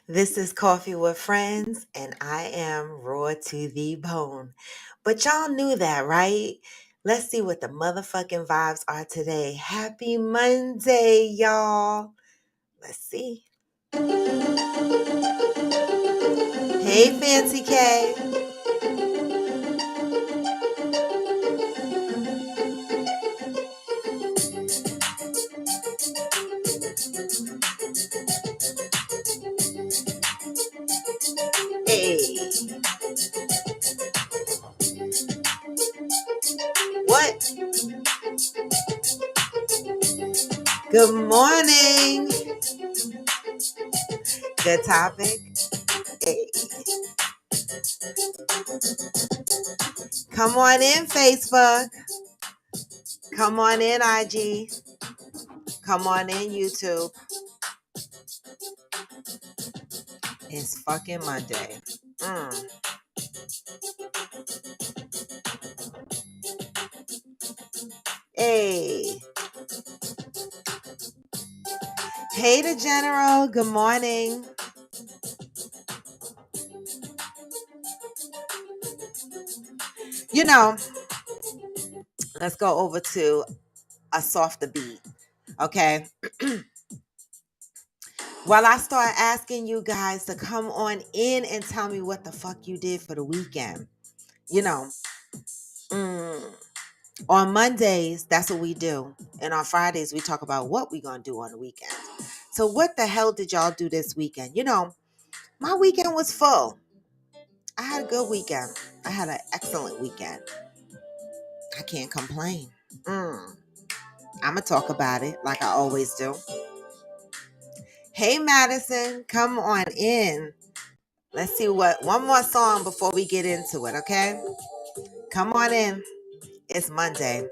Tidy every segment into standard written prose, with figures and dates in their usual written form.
This is Coffee with Friends, and I am raw to the bone. But y'all knew that, right? Let's see what the motherfucking vibes are today. Happy Monday, y'all. Let's see. Hey, Fancy K. Hey. What? Good morning. Good topic. Hey. Come on in, Facebook. Come on in, IG. Come on in, YouTube. It's fucking Monday. Mm. Hey. Hey, the General. Good morning. You know, let's go over to a softer beat. Okay. While I start asking you guys to come on in and tell me what the fuck you did for the weekend. You know, mm, on Mondays, that's what we do. And on Fridays, we talk about what we going to do on the weekend. So what the hell did y'all do this weekend? You know, my weekend was full. I had a good weekend. I had an excellent weekend. I can't complain. I'm going to talk about it like I always do. Hey, Madison, come on in. Let's see one more song before we get into it, okay? Come on in. It's Monday.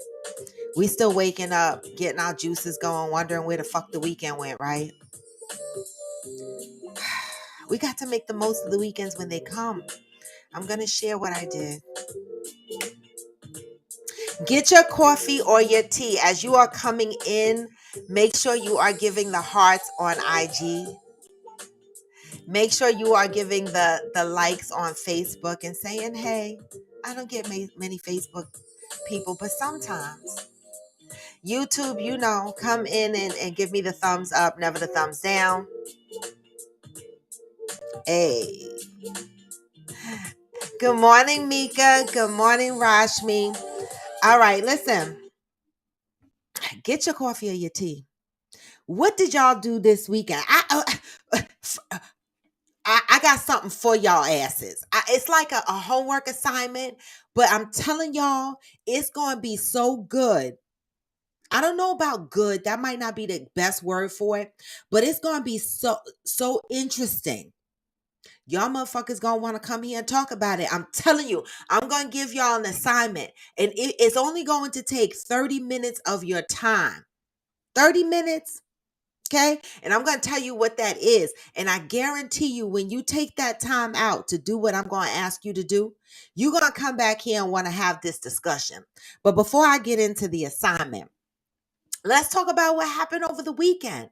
We still waking up, getting our juices going, wondering where the fuck the weekend went, right? We got to make the most of the weekends when they come. I'm going to share what I did. Get your coffee or your tea. As you are coming in, make sure you are giving the hearts on IG. Make sure you are giving the likes on Facebook and saying, hey, I don't get many Facebook people, but sometimes. YouTube, you know, come in and give me the thumbs up, never the thumbs down. Hey. Good morning, Mika. Good morning, Rashmi. All right, listen. Get your coffee or your tea. What did y'all do this weekend? I got something for y'all asses. It's like a homework assignment, but I'm telling y'all, it's going to be so good. I don't know about good. That might not be the best word for it, but it's going to be so interesting. Y'all motherfuckers gonna want to come here and talk about it. I'm telling you, I'm gonna give y'all an assignment, and it's only going to take 30 minutes of your time. 30 minutes, okay? And I'm gonna tell you what that is. And I guarantee you, when you take that time out to do what I'm gonna ask you to do, you're gonna come back here and want to have this discussion. But before I get into the assignment, let's talk about what happened over the weekend.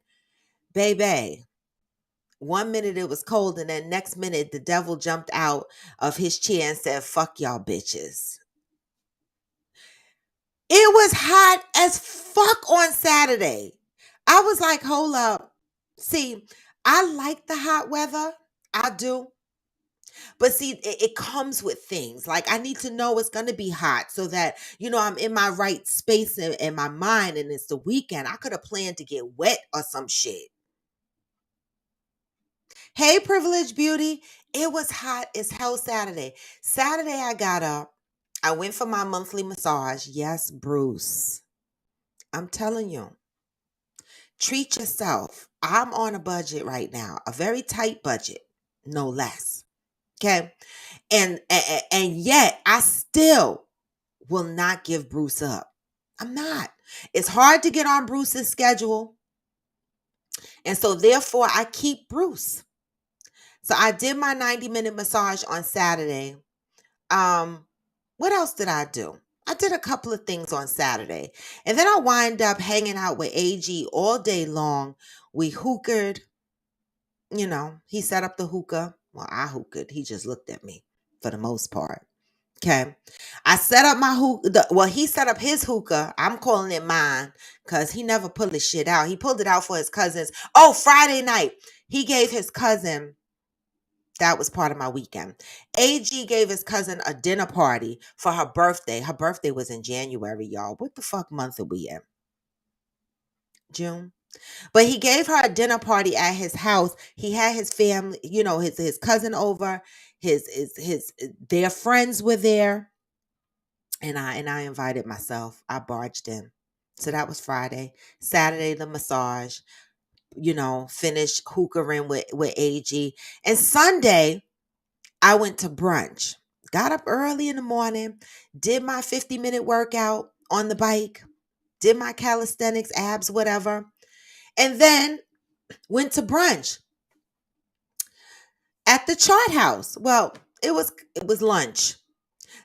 Baby, 1 minute it was cold, and then next minute the devil jumped out of his chair and said, fuck y'all bitches. It was hot as fuck on Saturday. I was like, hold up. See, I like the hot weather. I do. But see, it comes with things. Like, I need to know it's going to be hot so that, you know, I'm in my right space in my mind, and it's the weekend. I could have planned to get wet or some shit. Hey, Privileged Beauty. It was hot as hell Saturday. Saturday, I got up. I went for my monthly massage. Yes, Bruce. I'm telling you, treat yourself. I'm on a budget right now, a very tight budget, no less. Okay. And yet I still will not give Bruce up. I'm not. It's hard to get on Bruce's schedule. And so therefore I keep Bruce. So I did my 90-minute massage on Saturday. What else did I do? I did a couple of things on Saturday. And then I wind up hanging out with AG all day long. We hooked. He set up the hookah. Well, I hookahd. He just looked at me for the most part. Okay. I set up my hookah. Well, he set up his hookah. I'm calling it mine because he never pulled his shit out. He pulled it out for his cousins. Oh, Friday night. He gave his cousin, that was part of my weekend. AG gave his cousin a dinner party for her birthday. Her birthday was in January, y'all. What the fuck month are we in? June. But he gave her a dinner party at his house. He had his family, his cousin over, his their friends were there, and I invited myself. I barged in. So that was Friday. Saturday, the massage, finished hookering with AG. And Sunday, I went to brunch. Got up early in the morning, did my 50-minute workout on the bike, did my calisthenics, abs, whatever, and then went to brunch at the Chart House. Well, it was lunch.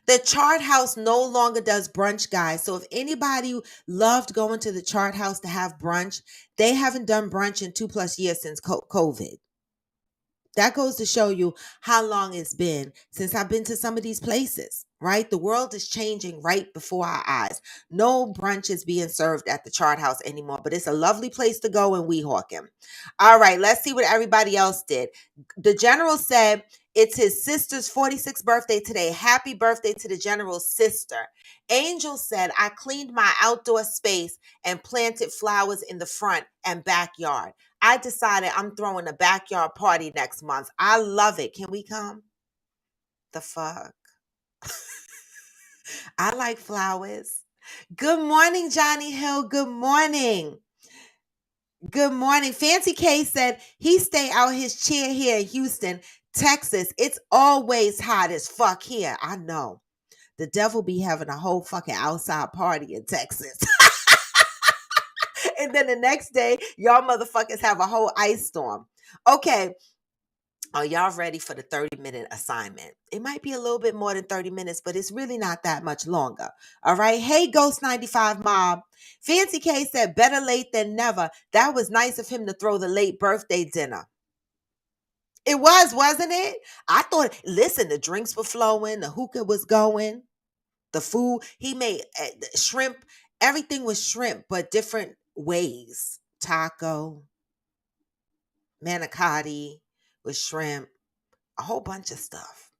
The Chart House no longer does brunch, guys. So if anybody loved going to the Chart House to have brunch, they haven't done brunch in 2+ years since COVID. That goes to show you how long it's been since I've been to some of these places, right? The world is changing right before our eyes. No brunch is being served at the Chart House anymore, but it's a lovely place to go in Weehawken. All right, let's see what everybody else did. The general said it's his sister's 46th birthday today. Happy birthday to the general's sister. Angel said, I cleaned my outdoor space and planted flowers in the front and backyard. I decided I'm throwing a backyard party next month. I love it. Can we come? The fuck? I like flowers. Good morning, Johnny Hill. Good morning. Good morning. Fancy K said he stay out his chair here in Houston, Texas. It's always hot as fuck here. I know. The devil be having a whole fucking outside party in Texas. And then the next day, y'all motherfuckers have a whole ice storm. Okay. Are y'all ready for the 30-minute assignment? It might be a little bit more than 30 minutes, but it's really not that much longer. All right. Hey, Ghost 95 Mob. Fancy K said, better late than never. That was nice of him to throw the late birthday dinner. It was, wasn't it? I thought, listen, the drinks were flowing, the hookah was going, the food. He made shrimp. Everything was shrimp, but different ways. Taco, manicotti with shrimp, a whole bunch of stuff.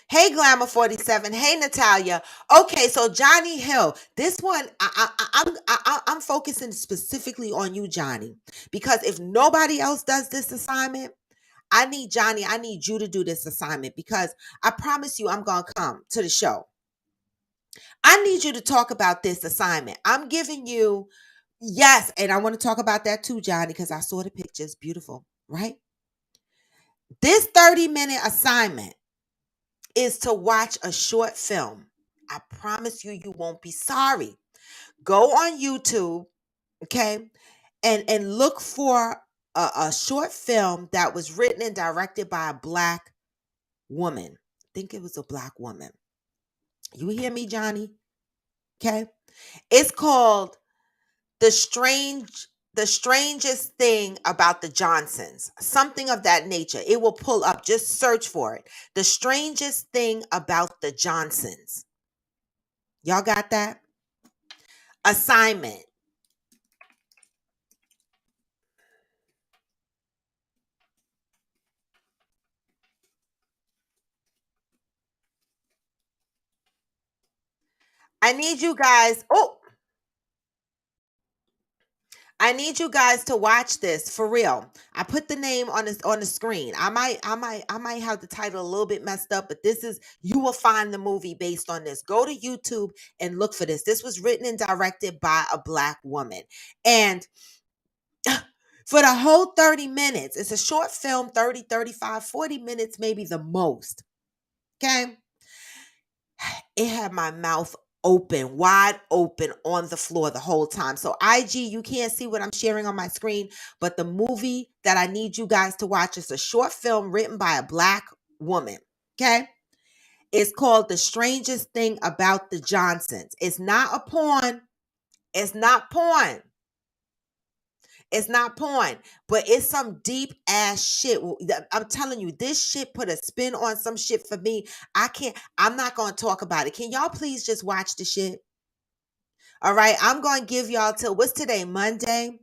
Hey, Glamour 47. Hey, Natalia. Okay, so Johnny Hill. This one, I'm focusing specifically on you, Johnny, because if nobody else does this assignment, I need you to do this assignment because I promise you I'm going to come to the show. I need you to talk about this assignment. I'm giving you, yes, and I want to talk about that too, Johnny, because I saw the pictures. Beautiful, right? This 30-minute assignment is to watch a short film. I promise you won't be sorry. Go on YouTube, okay, and look for a short film that was written and directed by a Black woman. I think it was a Black woman. You hear me, Johnny? Okay. It's called The Strangest Thing About the Johnsons. Something of that nature. It will pull up. Just search for it. The Strangest Thing About the Johnsons. Y'all got that? Assignment. I need you guys. Oh, I need you guys to watch this for real. I put the name on the screen. I might have the title a little bit messed up, but you will find the movie based on this. Go to YouTube and look for this. This was written and directed by a Black woman. And for the whole 30 minutes, it's a short film, 30, 35, 40 minutes, maybe the most. Okay. It had my mouth open, wide open on the floor the whole time. So IG, you can't see what I'm sharing on my screen, but the movie that I need you guys to watch is a short film written by a Black woman. Okay. It's called The Strangest Thing About the Johnsons. It's not a porn. It's not porn. It's not porn, but it's some deep ass shit. I'm telling you, this shit put a spin on some shit for me. I'm not going to talk about it. Can y'all please just watch the shit? All right. I'm going to give y'all till what's today? Monday.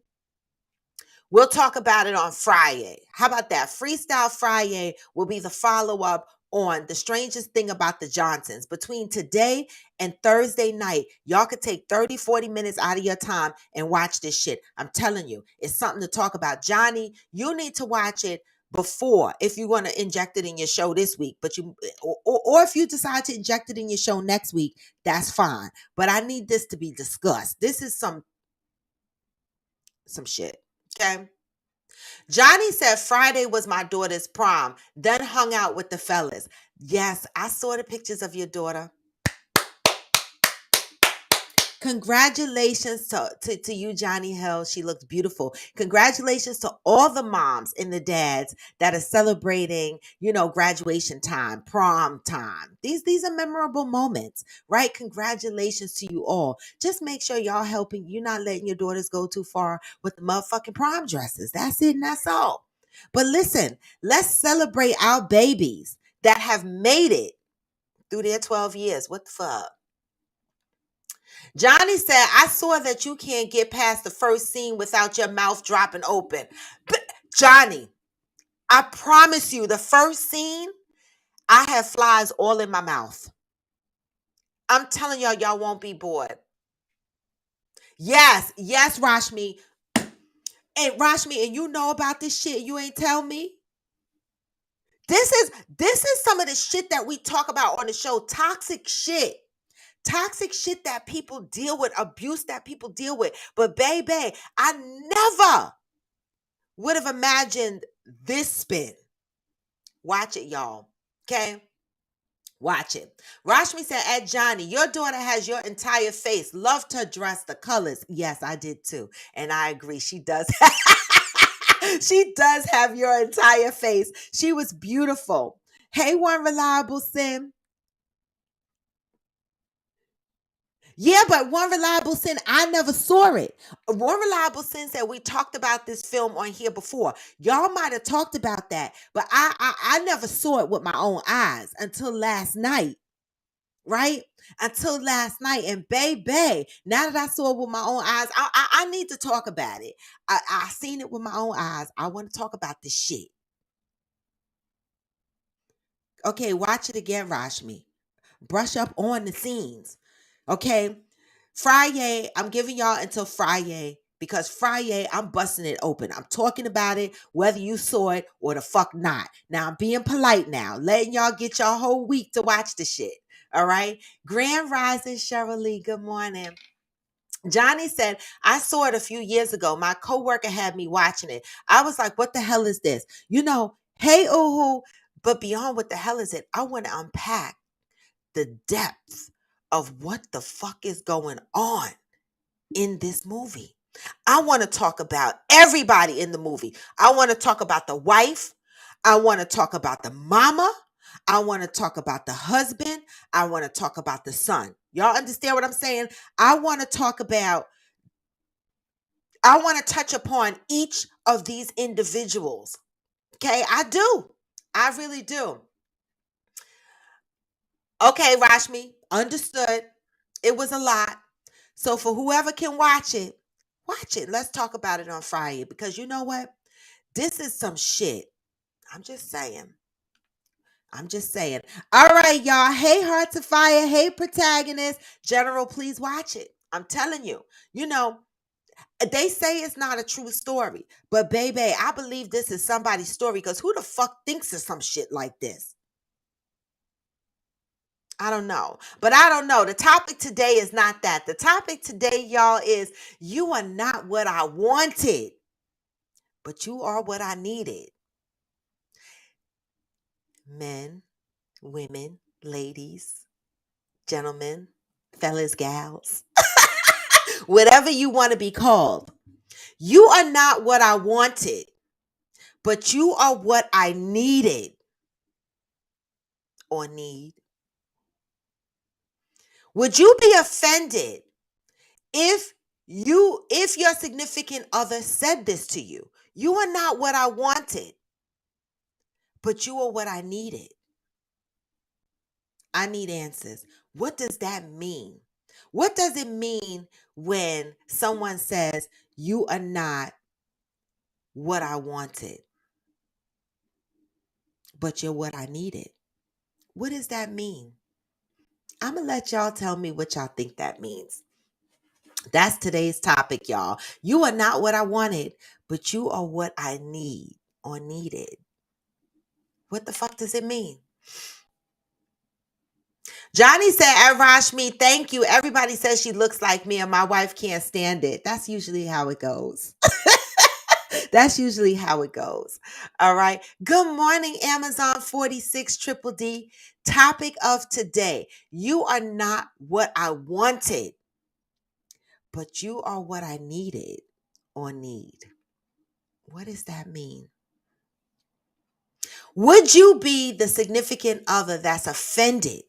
We'll talk about it on Friday. How about that? Freestyle Friday will be the follow up on The Strangest Thing About the Johnsons. Between today and Thursday night, y'all could take 30, 40 minutes out of your time and watch this shit. I'm telling you, it's something to talk about. Johnny, you need to watch it before if you want to inject it in your show this week, but or if you decide to inject it in your show next week, that's fine. But I need this to be discussed. This is some shit. Okay. Johnny said Friday was my daughter's prom, then hung out with the fellas. Yes, I saw the pictures of your daughter. Congratulations to you, Johnny Hill. She looks beautiful. Congratulations to all the moms and the dads that are celebrating, graduation time, prom time. These are memorable moments, right? Congratulations to you all. Just make sure y'all helping. You're not letting your daughters go too far with the motherfucking prom dresses. That's it and that's all. But listen, let's celebrate our babies that have made it through their 12 years. What the fuck? Johnny said, I saw that you can't get past the first scene without your mouth dropping open. But Johnny, I promise you, the first scene, I have flies all in my mouth. I'm telling y'all won't be bored. Yes, Rashmi. And Rashmi, and you know about this shit, you ain't tell me? This is some of the shit that we talk about on the show. Toxic shit that people deal with, abuse that people deal with. But baby, I never would have imagined this spin. Watch it, y'all. Okay? Watch it. Rashmi said, at Johnny, your daughter has your entire face. Loved her dress, the colors. Yes, I did too. And I agree. She does. She does have your entire face. She was beautiful. Hey, One Reliable Sim. Yeah, but One Reliable Sin, I never saw it. One Reliable Sin said we talked about this film on here before. Y'all might have talked about that, but I never saw it with my own eyes until last night, right? Until last night. And baby, now that I saw it with my own eyes, I need to talk about it. I seen it with my own eyes. I want to talk about this shit. Okay, watch it again, Rashmi. Brush up on the scenes. Okay. Friday, I'm giving y'all until Friday because Friday, I'm busting it open. I'm talking about it, whether you saw it or the fuck not. Now, I'm being polite now, letting y'all get y'all whole week to watch the shit. All right. Grand Rising, Cheryl Lee. Good morning. Johnny said, I saw it a few years ago. My coworker had me watching it. I was like, what the hell is this? Hey, ooh, but beyond what the hell is it? I want to unpack the depth of what the fuck is going on in this movie. I want to talk about everybody in the movie. I want to talk about the wife. I want to talk about the mama. I want to talk about the husband. I want to talk about the son. Y'all understand what I'm saying? I want to touch upon each of these individuals. Okay, I do. I really do. Okay, Rashmi, understood. It was a lot. So for whoever can watch it, watch it. Let's talk about it on Friday because you know what? This is some shit. I'm just saying. All right, y'all. Hey, Hearts of Fire. Hey, protagonist. General, please watch it. I'm telling you. They say it's not a true story. But baby, I believe this is somebody's story because who the fuck thinks of some shit like this? I don't know. But I don't know. The topic today is not that. The topic today, y'all, is you are not what I wanted, but you are what I needed. Men, women, ladies, gentlemen, fellas, gals, whatever you want to be called. You are not what I wanted, but you are what I needed or need. Would you be offended if If your significant other said this to you, you are not what I wanted, but you are what I needed. I need answers. What does that mean? What does it mean when someone says, you are not what I wanted, but you're what I needed? What does that mean? I'm going to let y'all tell me what y'all think that means. That's today's topic, y'all. You are not what I wanted, but you are what I need or needed. What the fuck does it mean? Johnny said, Rashmi, thank you. Everybody says she looks like me and my wife can't stand it. That's usually how it goes. That's usually how it goes. All right. Good morning, Amazon 46 Triple D. Topic of today. You are not what I wanted, but you are what I needed or need. What does that mean? Would you be the significant other that's offended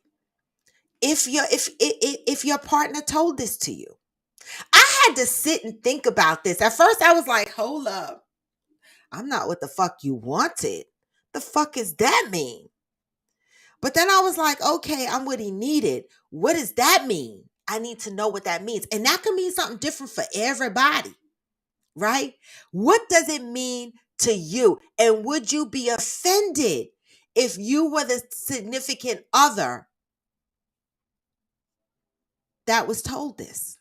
if your partner told this to you? I had to sit and think about this. At first I was like, hold up. I'm not what the fuck you wanted. The fuck does that mean? But then I was like, okay, I'm what he needed. What does that mean? I need to know what that means. And that can mean something different for everybody, right? What does it mean to you? And would you be offended if you were the significant other that was told this?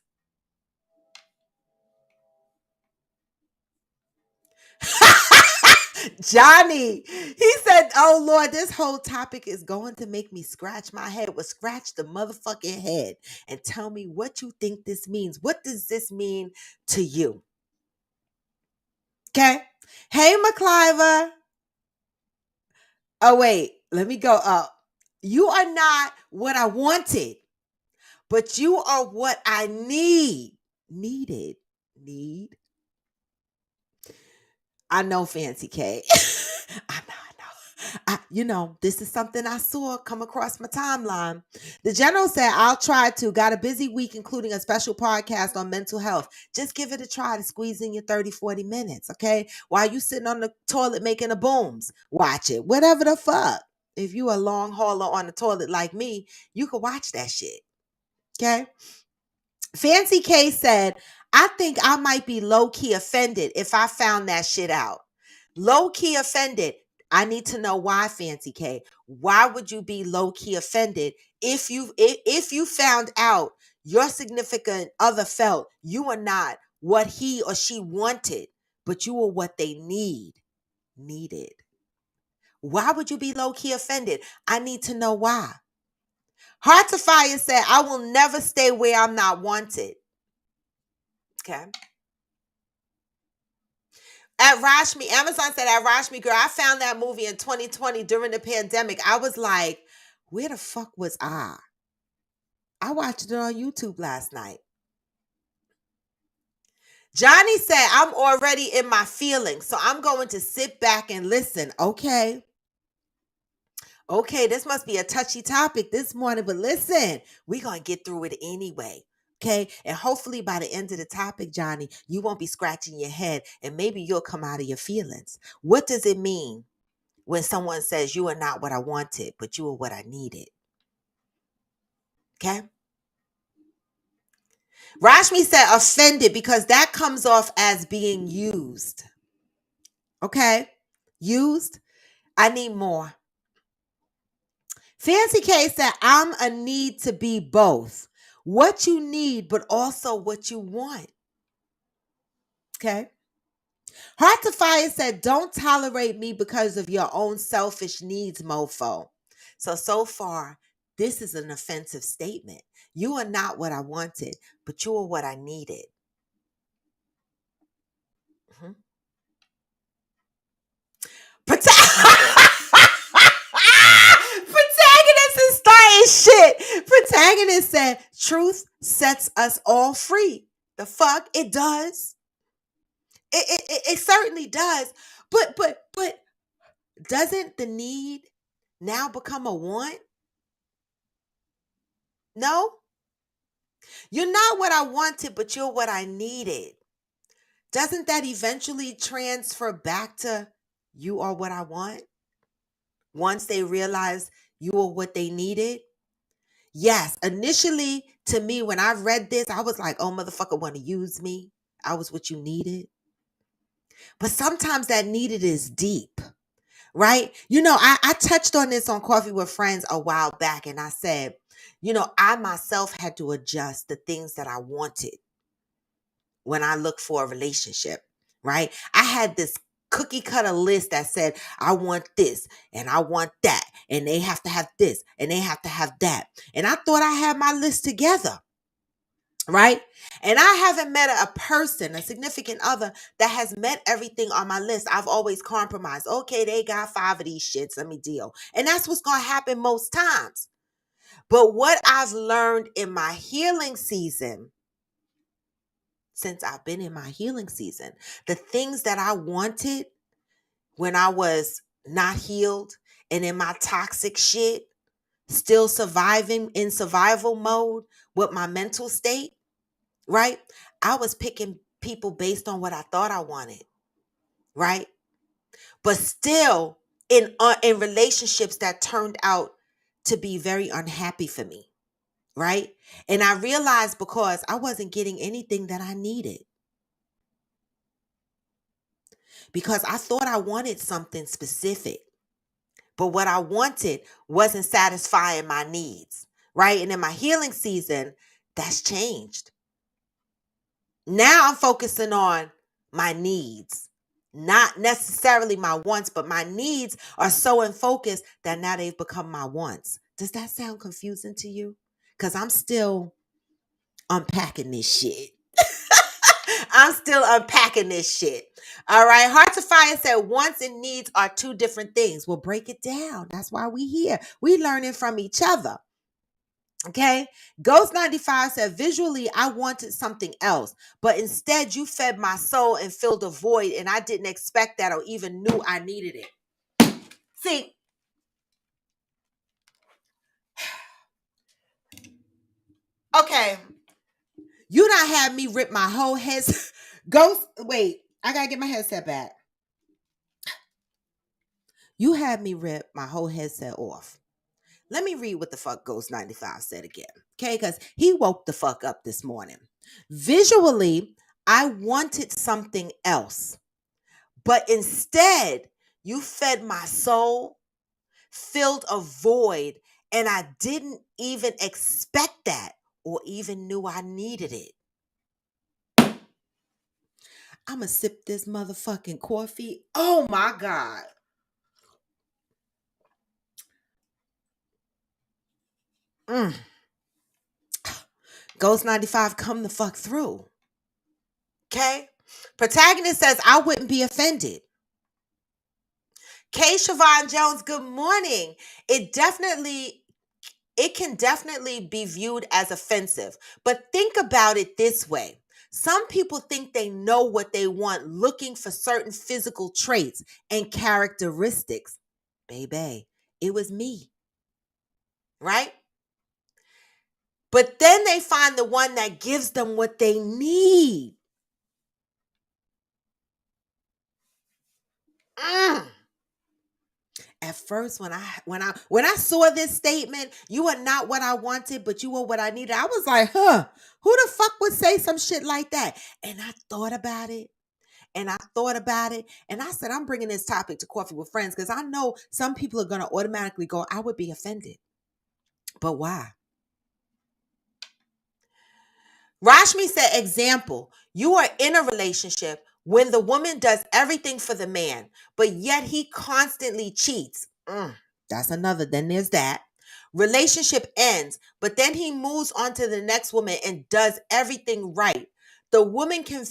Johnny, he said, oh Lord, this whole topic is going to make me scratch my head. Well, scratch the motherfucking head and tell me what you think this means. What does this mean to you? Okay. Hey, McCliver. Oh, wait, let me go up. You are not what I wanted, but you are what I needed. Need. I know, Fancy K. I know. This is something I saw come across my timeline. The general said, I'll try to. Got a busy week, including a special podcast on mental health. Just give it a try to squeeze in your 30, 40 minutes, okay? While you sitting on the toilet making the booms, watch it. Whatever the fuck. If you a long hauler on the toilet like me, you can watch that shit, okay? Fancy K said, I think I might be low-key offended if I found that shit out. Low-key offended. I need to know why, Fancy K. Why would you be low-key offended if you found out your significant other felt you are not what he or she wanted, but you are what they needed? Why would you be low-key offended? I need to know why. Heart to Fire said, I will never stay where I'm not wanted. Okay. At Rashmi, Amazon said, at Rashmi, girl, I found that movie in 2020 during the pandemic. I was like, where the fuck was I? I watched it on YouTube last night. Johnny said, I'm already in my feelings, so I'm going to sit back and listen. Okay, this must be a touchy topic this morning, but listen, we're going to get through it anyway. Okay. And hopefully by the end of the topic, Johnny, you won't be scratching your head and maybe you'll come out of your feelings. What does it mean when someone says you are not what I wanted, but you are what I needed? Okay. Rashmi said offended because that comes off as being used. Okay. Used. I need more. Fancy K said, I'm a need to be both. What you need, but also what you want. Okay. Heart to Fire said, don't tolerate me because of your own selfish needs, mofo. So far, this is an offensive statement. You are not what I wanted, but you are what I needed. Mm-hmm. Protagonist is starting shit. Protagonist said, truth sets us all free. The fuck? It does. It certainly does. But doesn't the need now become a want? No? You're not what I wanted, but you're what I needed. Doesn't that eventually transfer back to you are what I want? Once they realize you are what they needed? Yes, initially to me, when I read this, I was like, oh, motherfucker, want to use me. I was what you needed. But sometimes that needed is deep, right? I touched on this on Coffee with Friends a while back, and I said, I myself had to adjust the things that I wanted when I looked for a relationship, right? I had this cookie cutter list that said, I want this and I want that, and they have to have this and they have to have that. And I thought I had my list together, right? And I haven't met a person, a significant other, that has met everything on my list. I've always compromised. Okay, they got 5 of these shits. Let me deal. And that's what's going to happen most times. But what I've learned in my healing season, since I've been in my healing season, the things that I wanted when I was not healed and in my toxic shit, still surviving in survival mode with my mental state, right? I was picking people based on what I thought I wanted, right? But still in relationships that turned out to be very unhappy for me, right? And I realized because I wasn't getting anything that I needed. Because I thought I wanted something specific, but what I wanted wasn't satisfying my needs, right? And in my healing season, that's changed. Now I'm focusing on my needs, not necessarily my wants, but my needs are so in focus that now they've become my wants. Does that sound confusing to you? Because I'm still unpacking this shit. I'm still unpacking this shit. All right. Heart to Fire said wants and needs are two different things. We'll break it down. That's why we here. We learning from each other. Okay. Ghost 95 said visually I wanted something else, but instead you fed my soul and filled a void, and I didn't expect that or even knew I needed it. See, okay. You done had me rip my whole head. Ghost, wait, I gotta get my headset back. You had me rip my whole headset off. Let me read what the fuck Ghost 95 said again. Okay, because he woke the fuck up this morning. Visually, I wanted something else, but instead, you fed my soul, filled a void, and I didn't even expect that or even knew I needed it. I'm gonna sip this motherfucking coffee. Oh my God. Mm. Ghost 95, come the fuck through. Okay? Protagonist says, I wouldn't be offended. K. Siobhan Jones, good morning. It can definitely be viewed as offensive, but think about it this way. Some people think they know what they want, looking for certain physical traits and characteristics. Baby, it was me, right? But then they find the one that gives them what they need. Mm. At first, when I saw this statement, you are not what I wanted, but you are what I needed. I was like, huh, who the fuck would say some shit like that? And I thought about it. And I thought about it. And I said, I'm bringing this topic to Coffee with Friends because I know some people are going to automatically go, I would be offended. But why? Rashmi said, example, you are in a relationship when the woman does everything for the man, but yet he constantly cheats. That's another. Then there's that. Relationship ends, but then he moves on to the next woman and does everything right. The woman can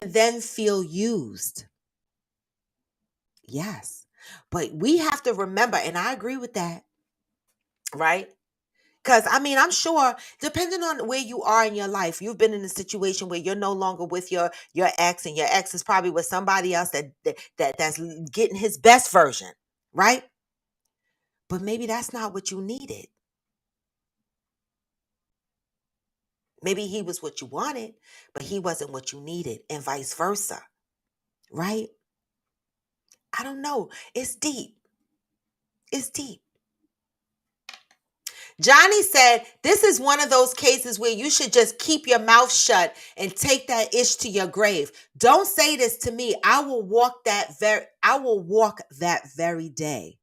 then feel used. Yes. But we have to remember, and I agree with that, right? Because I mean, I'm sure, depending on where you are in your life, you've been in a situation where you're no longer with your ex, and your ex is probably with somebody else that's getting his best version, right? But maybe that's not what you needed. Maybe he was what you wanted, but he wasn't what you needed, and vice versa, right? I don't know. It's deep. It's deep. Johnny said, this is one of those cases where you should just keep your mouth shut and take that ish to your grave. Don't say this to me. I will walk that very day.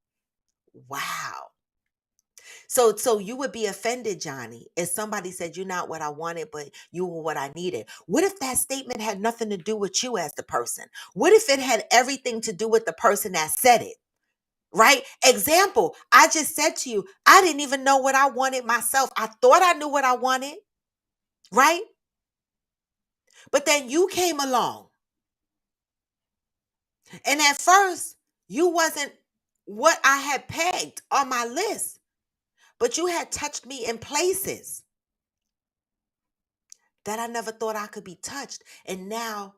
Wow. So you would be offended, Johnny, if somebody said you're not what I wanted, but you were what I needed. What if that statement had nothing to do with you as the person? What if it had everything to do with the person that said it? Right? Example, I just said to you, I didn't even know what I wanted myself. I thought I knew what I wanted, right? But then you came along. And at first, you wasn't what I had pegged on my list, but you had touched me in places that I never thought I could be touched. And now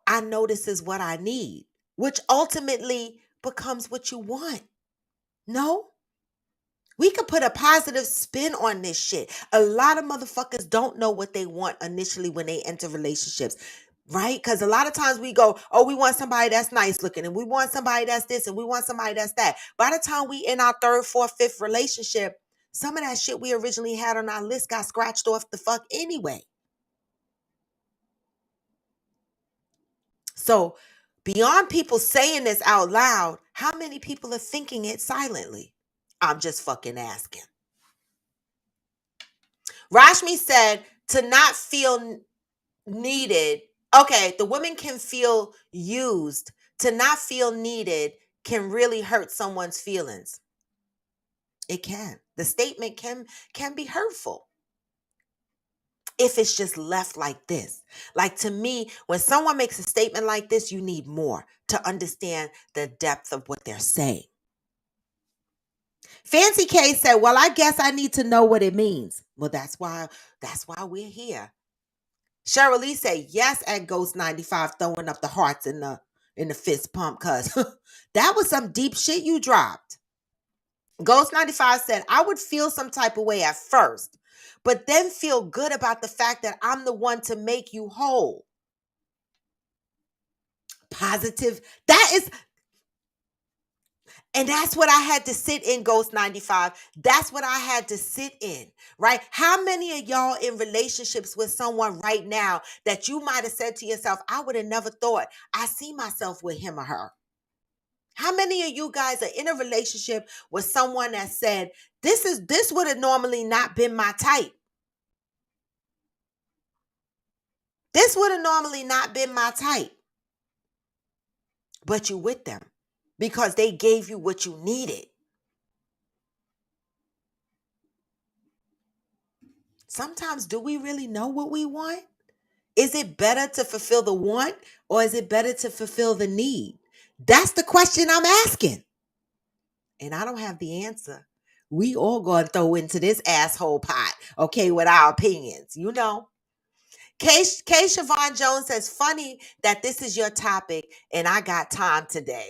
I know this is what I need, which ultimately becomes what you want. No? We could put a positive spin on this shit. A lot of motherfuckers don't know what they want initially when they enter relationships, right? Because a lot of times we go, oh, we want somebody that's nice looking, and we want somebody that's this, and we want somebody that's that. By the time we in our third, fourth, fifth relationship, some of that shit we originally had on our list got scratched off the fuck anyway. So beyond people saying this out loud, how many people are thinking it silently? I'm just fucking asking. Rashmi said to not feel needed. Okay, the women can feel used. To not feel needed can really hurt someone's feelings. It can. The statement can be hurtful if it's just left like this. Like, to me, when someone makes a statement like this, you need more to understand the depth of what they're saying. Fancy K said, well, I guess I need to know what it means. Well, that's why we're here. Cheryl Lee said, yes, at Ghost 95, throwing up the hearts in the fist pump, cuz that was some deep shit you dropped. Ghost 95 said, I would feel some type of way at first, but then feel good about the fact that I'm the one to make you whole. Positive. And that's what I had to sit in, Ghost 95. That's what I had to sit in, right? How many of y'all in relationships with someone right now that you might have said to yourself, I would have never thought I see myself with him or her? How many of you guys are in a relationship with someone that said, this would have normally not been my type. This would have normally not been my type. But you with them because they gave you what you needed. Sometimes, do we really know what we want? Is it better to fulfill the want, or is it better to fulfill the need? That's the question I'm asking. And I don't have the answer. We all gonna throw into this asshole pot, okay, with our opinions, you know. K Siobhan Jones says, funny that this is your topic and I got time today.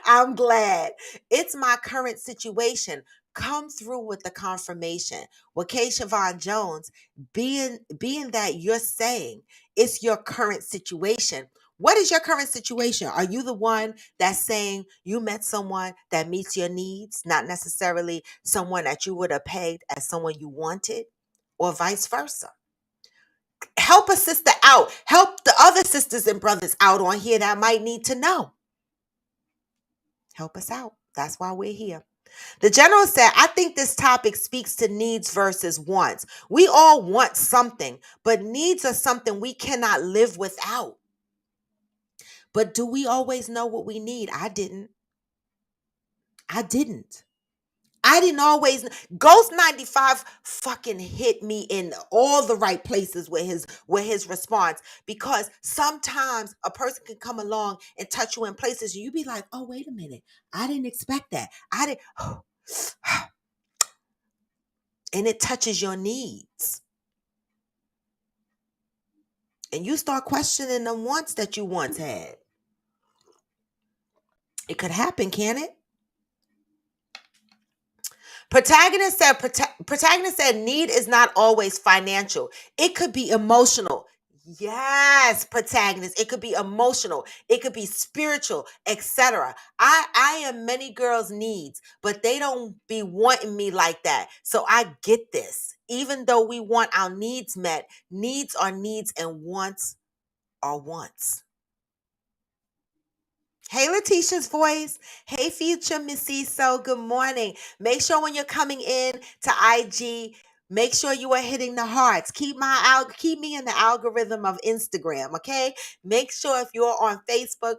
I'm glad. It's my current situation. Come through with the confirmation. Well, K Siobhan Jones, being that you're saying it's your current situation. What is your current situation? Are you the one that's saying you met someone that meets your needs, not necessarily someone that you would have pegged as someone you wanted, or vice versa? Help a sister out. Help the other sisters and brothers out on here that might need to know. Help us out. That's why we're here. The general said, I think this topic speaks to needs versus wants. We all want something, but needs are something we cannot live without. But do we always know what we need? I didn't. I didn't always. Ghost 95 fucking hit me in all the right places with his response, because sometimes a person can come along and touch you in places and you be like, oh, wait a minute, I didn't expect that. I didn't. And it touches your needs. And you start questioning the wants that you once had. It could happen, can it? Protagonist said need is not always financial. It could be emotional. Yes, protagonist. It could be emotional. It could be spiritual, etc. I am many girls' needs, but they don't be wanting me like that. So I get this. Even though we want our needs met, needs are needs and wants are wants. Hey, Letitia's voice. Hey, future Missy. So good morning. Make sure when you're coming in to IG, make sure you are hitting the hearts. Keep me in the algorithm of Instagram, okay? Make sure if you're on Facebook,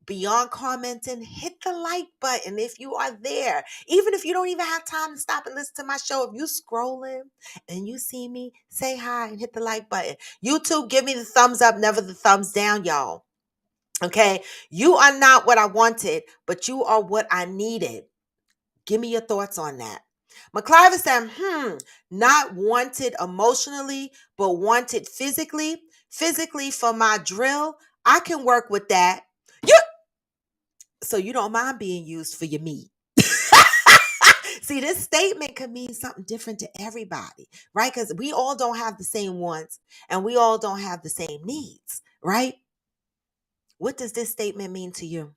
beyond commenting, hit the like button if you are there. Even if you don't even have time to stop and listen to my show, if you scrolling and you see me, say hi and hit the like button. YouTube, give me the thumbs up, never the thumbs down, y'all. Okay, you are not what I wanted, but you are what I needed. Give me your thoughts on that. McCliver said, not wanted emotionally, but wanted physically. Physically for my drill, I can work with that. You so you don't mind being used for your meat. See, this statement could mean something different to everybody, right? Because we all don't have the same wants and we all don't have the same needs, right? What does this statement mean to you?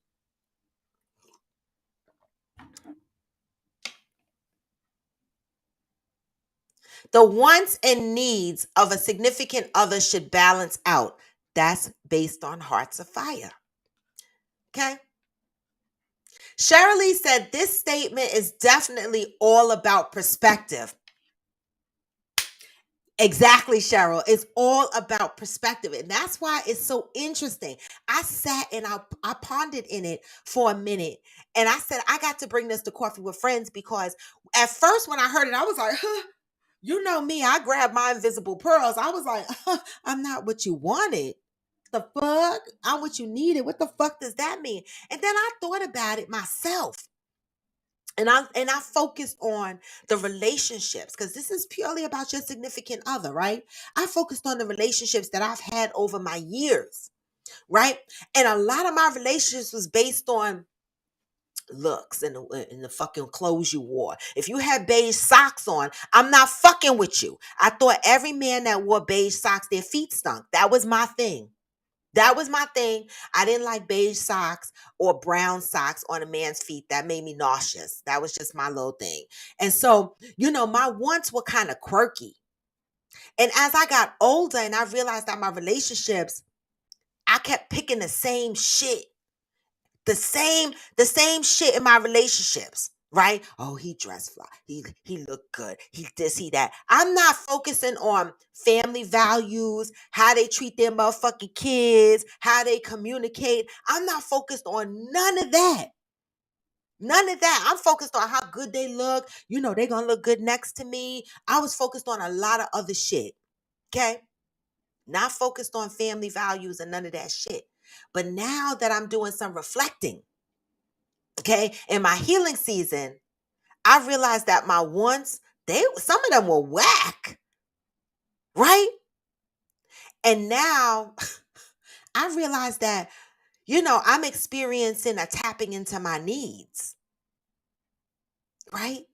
The wants and needs of a significant other should balance out. That's based on Hearts of Fire. Okay. Shirley said this statement is definitely all about perspective. Exactly, Cheryl. It's all about perspective. And that's why it's so interesting. I sat and I pondered in it for a minute. And I said, I got to bring this to Coffee with Friends because at first when I heard it, I was like, huh. You know me, I grabbed my invisible pearls. I was like, I'm not what you wanted. The fuck? I'm what you needed. What the fuck does that mean? And then I thought about it myself. And I focused on the relationships because this is purely about your significant other, right? I focused on the relationships that I've had over my years, right? And a lot of my relationships was based on looks and the fucking clothes you wore. If you had beige socks on, I'm not fucking with you. I thought every man that wore beige socks, their feet stunk. That was my thing. That was my thing. I didn't like beige socks or brown socks on a man's feet. That made me nauseous. That was just my little thing. And so, my wants were kind of quirky. And as I got older and I realized that my relationships, I kept picking the same shit. The same shit in my relationships, right? Oh, he dressed fly. He looked good. He this, he that. I'm not focusing on family values, how they treat their motherfucking kids, how they communicate. I'm not focused on none of that. None of that. I'm focused on how good they look. They're gonna look good next to me. I was focused on a lot of other shit. Okay. Not focused on family values and none of that shit. But now that I'm doing some reflecting, okay, in my healing season, I realized that my wants, some of them were whack, right? And now I realized that, I'm experiencing a tapping into my needs, right?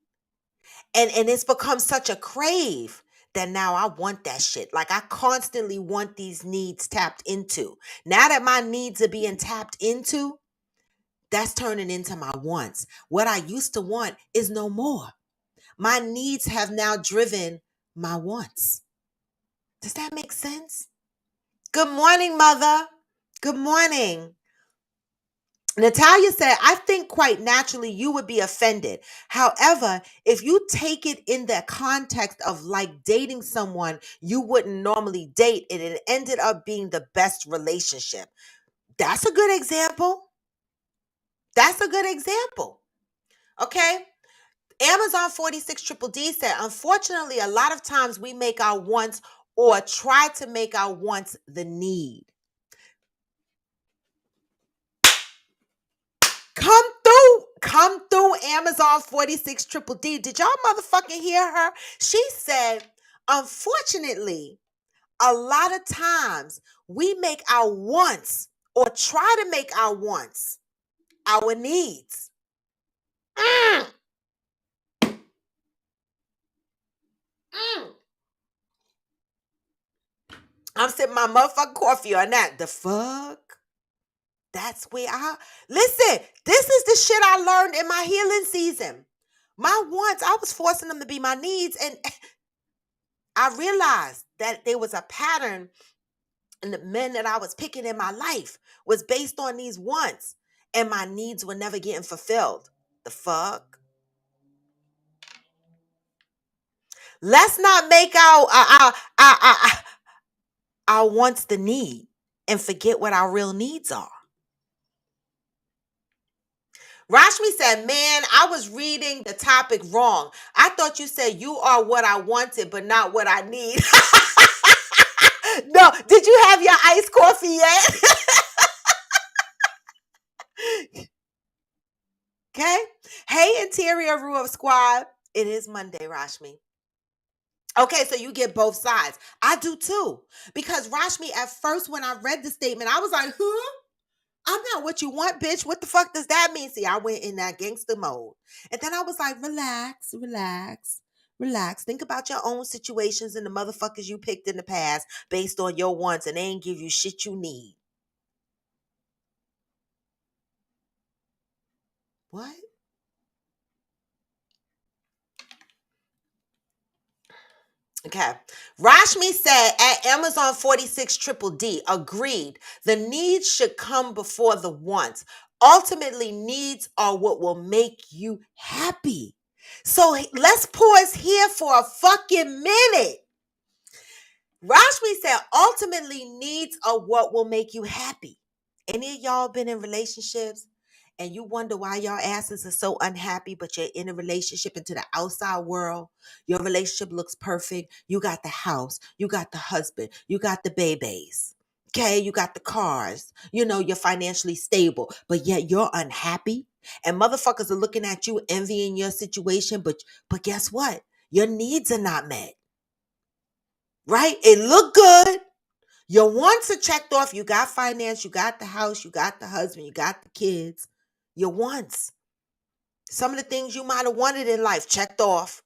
And it's become such a crave that now I want that shit. Like I constantly want these needs tapped into. Now that my needs are being tapped into, that's turning into my wants. What I used to want is no more. My needs have now driven my wants. Does that make sense? Good morning, mother. Good morning. Natalia said, I think quite naturally you would be offended. However, if you take it in the context of like dating someone you wouldn't normally date, and it ended up being the best relationship. That's a good example. That's a good example. Okay. Amazon 46 Triple D said, unfortunately, a lot of times we make our wants or try to make our wants the need. Come through Amazon 46 Triple D. Did y'all motherfucking hear her? She said, unfortunately, a lot of times we make our wants or try to make our wants our needs. Mm. Mm. I'm sipping my motherfucking coffee on that. The fuck? That's where listen, this is the shit I learned in my healing season. My wants, I was forcing them to be my needs. And I realized that there was a pattern in the men that I was picking in my life was based on these wants. And my needs were never getting fulfilled. The fuck? Let's not make our wants the need and forget what our real needs are. Rashmi said, man, I was reading the topic wrong. I thought you said you are what I wanted, but not what I need. No, did you have your iced coffee yet? Okay. Hey, Interior Rule of Squad. It is Monday, Rashmi. Okay, so you get both sides. I do too. Because Rashmi, at first when I read the statement, I was like, huh? I'm not what you want, bitch. What the fuck does that mean? See, I went in that gangster mode. And then I was like, relax, relax, relax. Think about your own situations and the motherfuckers you picked in the past based on your wants, and they ain't give you shit you need. What? Okay. Rashmi said at Amazon 46 Triple D, agreed. The needs should come before the wants. Ultimately, needs are what will make you happy. So let's pause here for a fucking minute. Rashmi said ultimately needs are what will make you happy. Any of y'all been in relationships and you wonder why y'all asses are so unhappy, but you're in a relationship into the outside world? Your relationship looks perfect. You got the house, you got the husband, you got the babies. Okay, you got the cars. You know, you're financially stable, but yet you're unhappy. And motherfuckers are looking at you, envying your situation, but guess what? Your needs are not met. Right? It looked good. Your wants are checked off. You got finance, you got the house, you got the husband, you got the kids. Your wants. Some of the things you might have wanted in life checked off.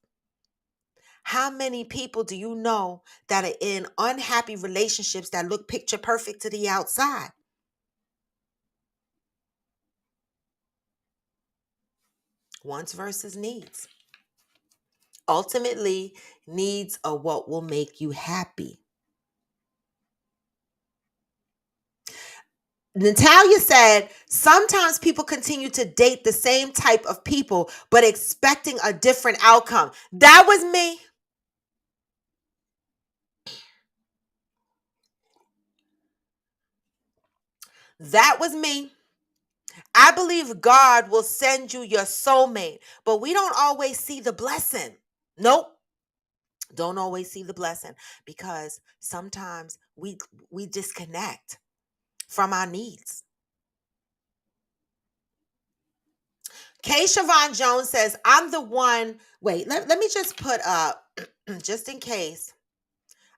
How many people do you know that are in unhappy relationships that look picture perfect to the outside? Wants versus needs. Ultimately, needs are what will make you happy. Natalia said, sometimes people continue to date the same type of people, but expecting a different outcome. That was me. That was me. I believe God will send you your soulmate, but we don't always see the blessing. Nope. Don't always see the blessing because sometimes we disconnect from our needs. Kay Siobhan Jones says, I'm the one. Wait, let me just put up, just in case.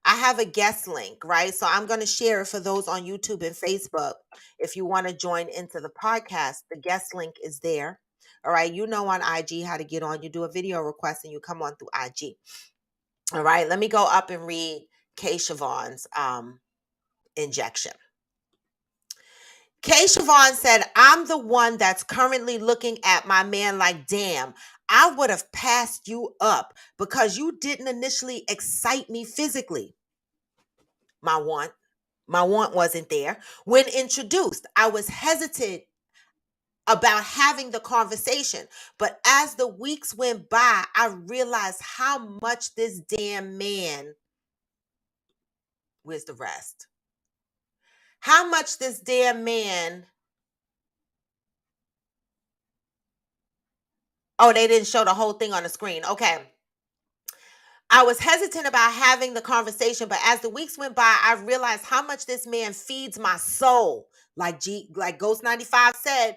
I have a guest link, right? So I'm going to share it for those on YouTube and Facebook. If you want to join into the podcast, the guest link is there. All right. You know on IG how to get on. You do a video request and you come on through IG. All right. Let me go up and read Kay Siobhan's injection. Kay Siobhan said, I'm the one that's currently looking at my man like, damn, I would have passed you up because you didn't initially excite me physically. My want wasn't there. When introduced, I was hesitant about having the conversation. But as the weeks went by, I realized how much this damn man, where's the rest? How much this damn man, oh, they didn't show the whole thing on the screen. Okay. I was hesitant about having the conversation, but as the weeks went by, I realized how much this man feeds my soul. Like Ghost 95 said,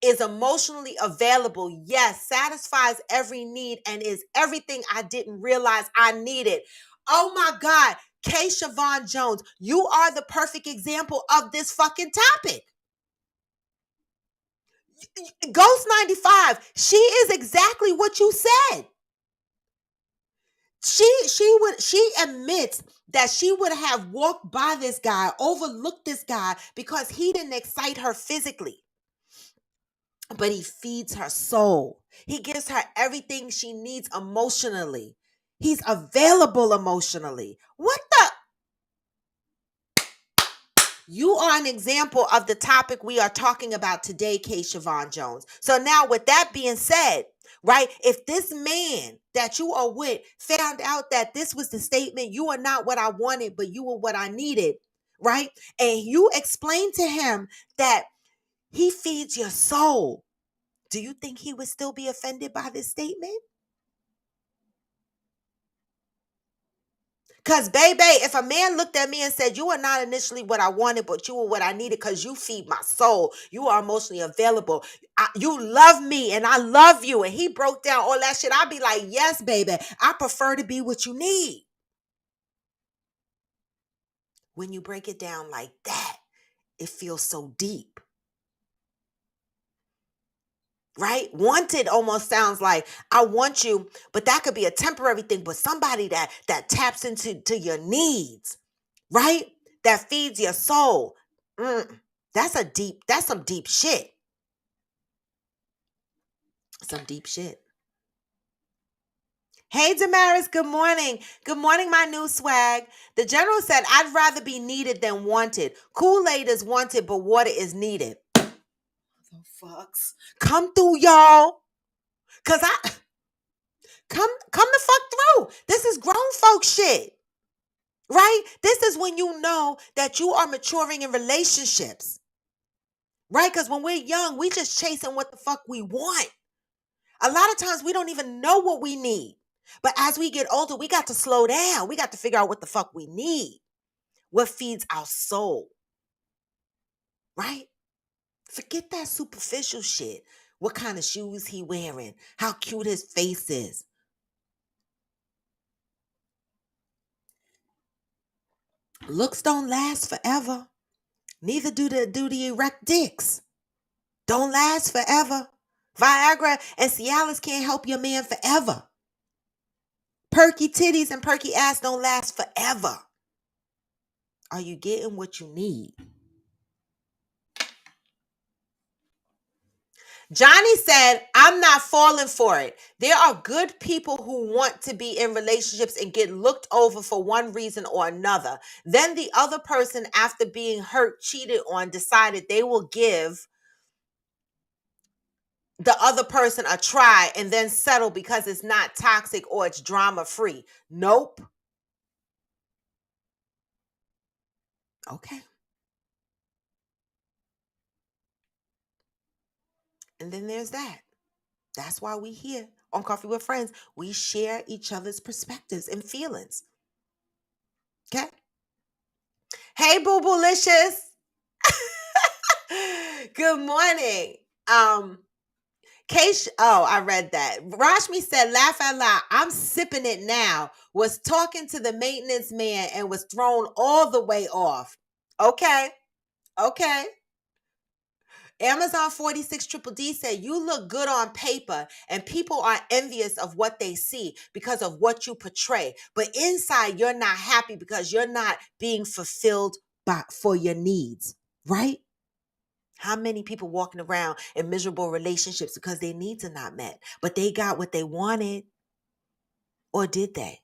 is emotionally available. Yes, satisfies every need and is everything I didn't realize I needed. Oh my God, Kay Siobhan Jones, you are the perfect example of this fucking topic. Ghost 95, she is exactly what you said. She admits that she would have walked by this guy, overlooked this guy because he didn't excite her physically, but he feeds her soul. He gives her everything she needs emotionally. He's available emotionally. What the? You are an example of the topic we are talking about today, Kay Siobhan Jones. So now with that being said, right, if this man that you are with found out that this was the statement, you are not what I wanted, but you are what I needed, right? And you explain to him that he feeds your soul, do you think he would still be offended by this statement? Because, baby, if a man looked at me and said, you are not initially what I wanted, but you are what I needed because you feed my soul, you are emotionally available, you love me and I love you, and he broke down all that shit, I'd be like, yes, baby, I prefer to be what you need. When you break it down like that, it feels so deep. Right? Wanted almost sounds like I want you, but that could be a temporary thing, but somebody that taps into your needs, right? That feeds your soul. That's some deep shit. Some deep shit. Hey, Damaris, good morning. Good morning, my new swag. The general said, I'd rather be needed than wanted. Kool-Aid is wanted, but water is needed. The fucks. Come through, y'all. Cause come the fuck through. This is grown folk shit. Right? This is when you know that you are maturing in relationships. Right? Because when we're young, we just chasing what the fuck we want. A lot of times we don't even know what we need. But as we get older, we got to slow down. We got to figure out what the fuck we need. What feeds our soul. Right? Forget that superficial shit. What kind of shoes he wearing. How cute his face is. Looks don't last forever. Neither do the erect dicks. Don't last forever. Viagra and Cialis can't help your man forever. Perky titties and perky ass don't last forever. Are you getting what you need? Johnny said, I'm not falling for it. There are good people who want to be in relationships and get looked over for one reason or another. Then the other person, after being hurt, cheated on, decided they will give the other person a try and then settle because it's not toxic or it's drama free. Nope. Okay. And then there's that. That's why we here on Coffee with Friends. We share each other's perspectives and feelings. Okay? Hey, Boo Boolicious. Good morning. I read that. Rashmi said, laugh out loud. I'm sipping it now. Was talking to the maintenance man and was thrown all the way off. Okay. Okay. Amazon 46 Triple D said, you look good on paper and people are envious of what they see because of what you portray. But inside, you're not happy because you're not being fulfilled for your needs, right? How many people walking around in miserable relationships because their needs are not met, but they got what they wanted, or did they?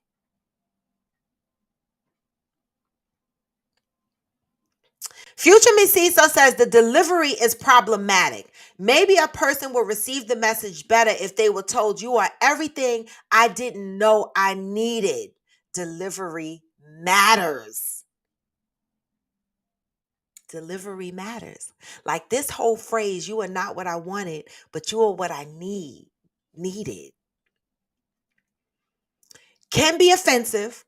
Future Miss Cecil says the delivery is problematic. Maybe a person will receive the message better if they were told you are everything I didn't know I needed. Delivery matters. Delivery matters. Like this whole phrase, you are not what I wanted, but you are what I needed. Can be offensive,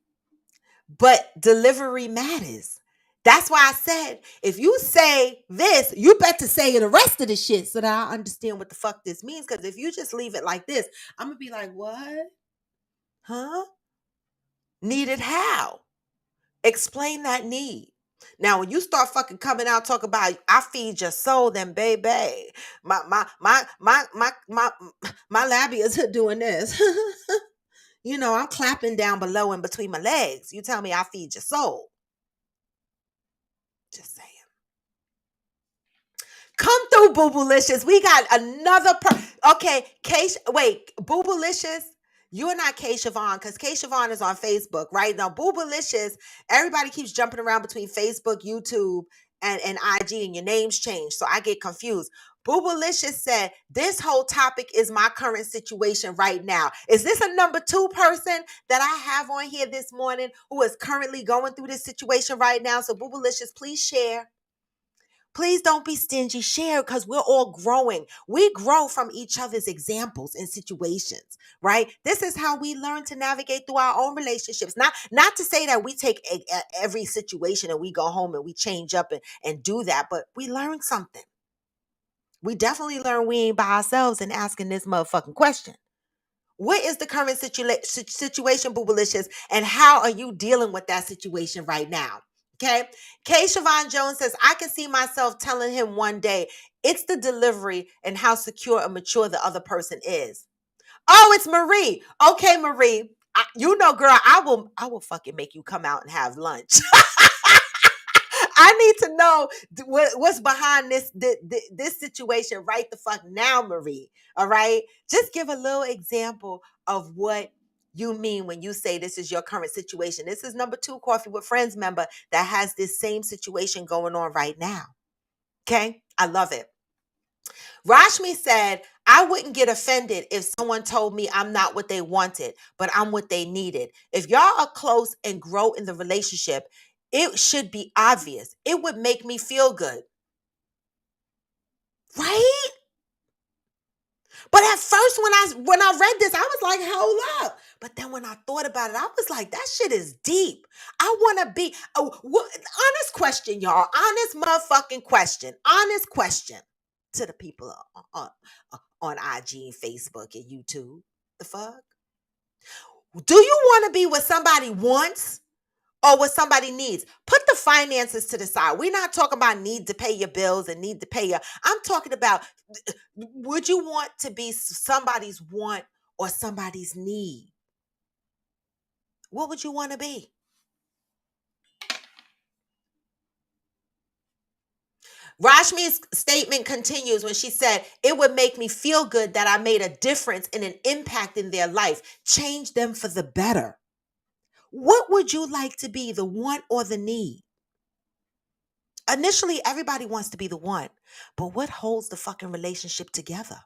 but delivery matters. That's why I said, if you say this, you better say the rest of the shit so that I understand what the fuck this means. Because if you just leave it like this, I'm going to be like, what? Huh? Needed how? Explain that need. Now, when you start fucking coming out talk about I feed your soul, then baby, my labias are doing this. I'm clapping down below and between my legs. You tell me I feed your soul. Just saying. Come through, Boo Boolicious. We got another okay, wait, Boo Boolicious, you are not Kay Siobhan, because Kay Siobhan is on Facebook, right? Now, Boo Boolicious, everybody keeps jumping around between Facebook, YouTube, and IG, and your names change, so I get confused. Boo Boolicious said, this whole topic is my current situation right now. Is this a number 2 person that I have on here this morning who is currently going through this situation right now? So, Boo Boolicious, please share. Please don't be stingy. Share, because we're all growing. We grow from each other's examples and situations, right? This is how we learn to navigate through our own relationships. Not to say that we take every situation and we go home and we change up and do that, but we learn something. We definitely learn we ain't by ourselves in asking this motherfucking question. What is the current situation, Boobalicious, and how are you dealing with that situation right now? Okay. Kay Siobhan Jones says, I can see myself telling him one day, it's the delivery and how secure and mature the other person is. Oh, it's Marie. Okay, Marie. Girl, I will fucking make you come out and have lunch. I need to know what's behind this situation right the fuck now, Marie. All right? Just give a little example of what you mean when you say this is your current situation. This is number 2 Coffee with Friends member that has this same situation going on right now. Okay? I love it. Rashmi said, I wouldn't get offended if someone told me I'm not what they wanted, but I'm what they needed. If y'all are close and grow in the relationship, it should be obvious. It would make me feel good. Right? But at first when I read this, I was like, hold up. But then when I thought about it, I was like, that shit is deep. I want to be honest question, y'all. Honest motherfucking question. Honest question to the people on IG and Facebook and YouTube. The fuck? Do you want to be what somebody wants or what somebody needs? Put the finances to the side. We're not talking about need to pay your bills and need to pay your. I'm talking about, would you want to be somebody's want or somebody's need? What would you want to be? Rashmi's statement continues when she said, it would make me feel good that I made a difference and an impact in their life, change them for the better. What would you like to be, the want or the need? Initially, everybody wants to be the one, but what holds the fucking relationship together?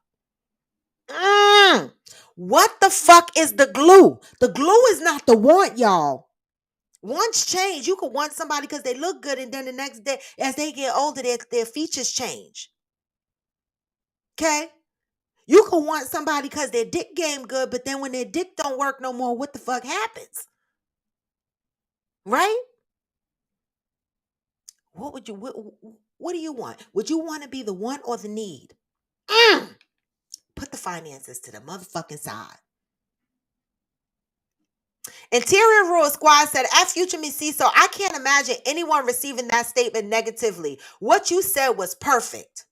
What the fuck is the glue? The glue is not the want, y'all. Wants change. You could want somebody because they look good, and then the next day, as they get older, their features change. Okay? You could want somebody because their dick game good, but then when their dick don't work no more, what the fuck happens? Right? What do you want? Would you want to be the want or the need? Put the finances to the motherfucking side. Interior Rule Squad said, at Future Me So I can't imagine anyone receiving that statement negatively. What you said was perfect.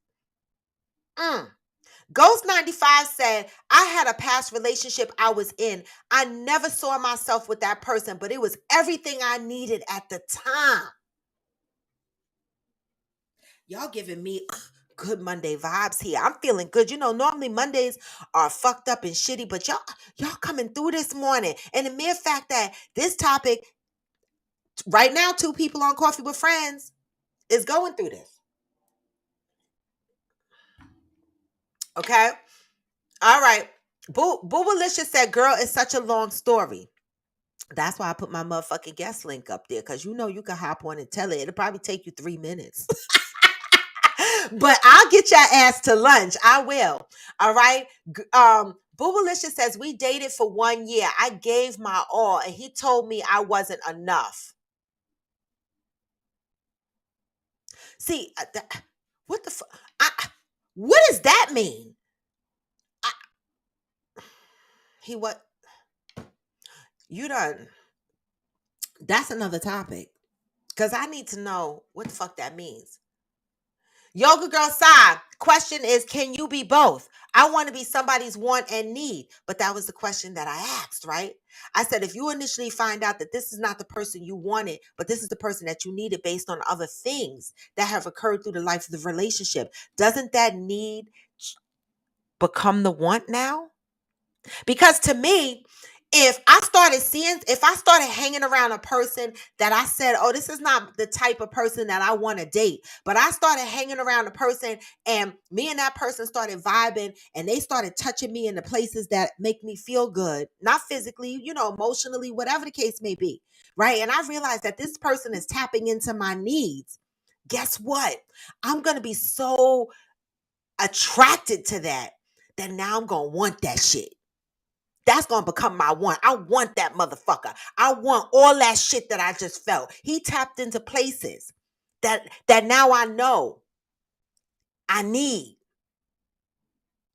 Ghost 95 said, I had a past relationship I was in. I never saw myself with that person, but it was everything I needed at the time. Y'all giving me good Monday vibes here. I'm feeling good. Normally Mondays are fucked up and shitty, but y'all coming through this morning. And the mere fact that this topic right now, 2 people on Coffee with Friends is going through this. Okay? All right. Boobalicious said, girl, it's such a long story. That's why I put my motherfucking guest link up there, because you can hop on and tell it. It'll probably take you 3 minutes. But I'll get your ass to lunch. I will. All right. Boobalicious says, we dated for 1 year. I gave my all, and he told me I wasn't enough. See, what the fuck? What does that mean? He what? You done. That's another topic. Because I need to know what the fuck that means. Yoga Girl side. Question is, can you be both? I want to be somebody's want and need. But that was the question that I asked, right? I said, if you initially find out that this is not the person you wanted, but this is the person that you needed based on other things that have occurred through the life of the relationship, doesn't that need become the want now? Because to me, if I started hanging around a person that I said, oh, this is not the type of person that I want to date, but I started hanging around a person and me and that person started vibing and they started touching me in the places that make me feel good, not physically, emotionally, whatever the case may be, right? And I realized that this person is tapping into my needs. Guess what? I'm going to be so attracted to that now I'm going to want that shit. That's going to become my want. I want that motherfucker. I want all that shit that I just felt. He tapped into places that now I know I need.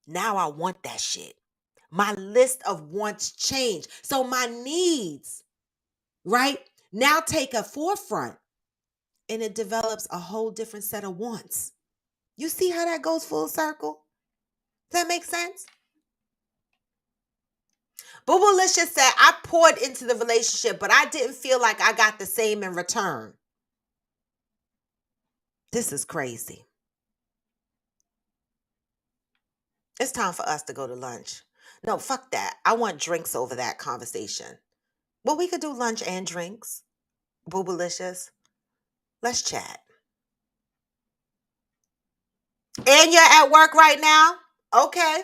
Now I want that shit. My list of wants changed. So my needs, right, now take a forefront and it develops a whole different set of wants. You see how that goes full circle? Does that make sense? Boobulicious said, I poured into the relationship, but I didn't feel like I got the same in return. This is crazy. It's time for us to go to lunch. No, fuck that. I want drinks over that conversation. Well, we could do lunch and drinks. Boobulicious. Let's chat. And you're at work right now? Okay.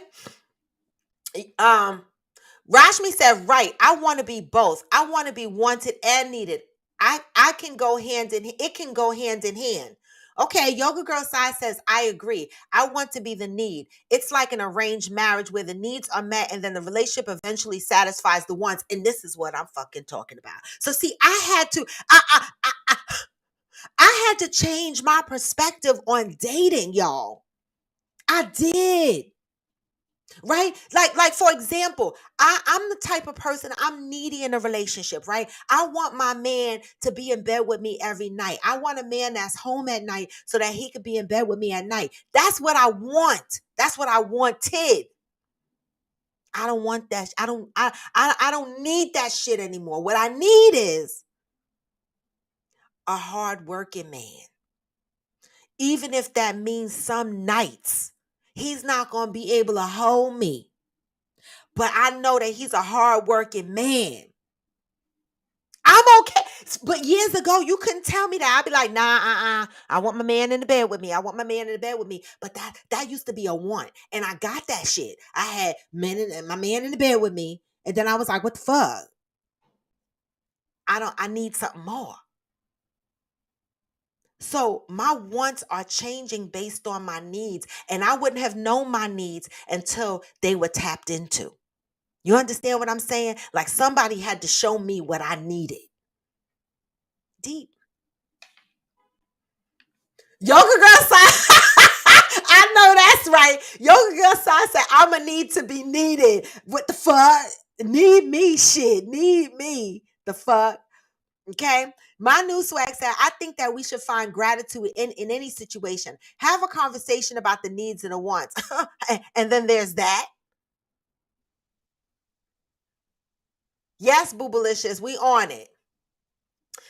Rashmi said, right. I want to be both. I want to be wanted and needed. I can go it can go hand in hand. Okay, Yoga Girl Side says, I agree. I want to be the need. It's like an arranged marriage where the needs are met and then the relationship eventually satisfies the wants. And this is what I'm fucking talking about. So see, I had to change my perspective on dating, y'all. I did. Right? Like for example, I'm the type of person, I'm needy in a relationship, right? I want my man to be in bed with me every night. I want a man that's home at night so that he could be in bed with me at night. That's what I want. That's what I wanted. I don't want that. I don't need that shit anymore. What I need is a hardworking man. Even if that means some nights he's not going to be able to hold me. But I know that he's a hardworking man. I'm okay. But years ago, you couldn't tell me that. I'd be like, nah, I want my man in the bed with me. I want my man in the bed with me. But that used to be a want. And I got that shit. I had my man in the bed with me. And then I was like, what the fuck? I need something more. So my wants are changing based on my needs. And I wouldn't have known my needs until they were tapped into. You understand what I'm saying? Like somebody had to show me what I needed. Deep. Yoga Girl side. I know that's right. Yoga Girl side said, I'ma need to be needed. What the fuck? Need me shit. Need me. The fuck? Okay. My new swag said, I think that we should find gratitude in any situation. Have a conversation about the needs and the wants. And then there's that. Yes, Boobalicious, we on it.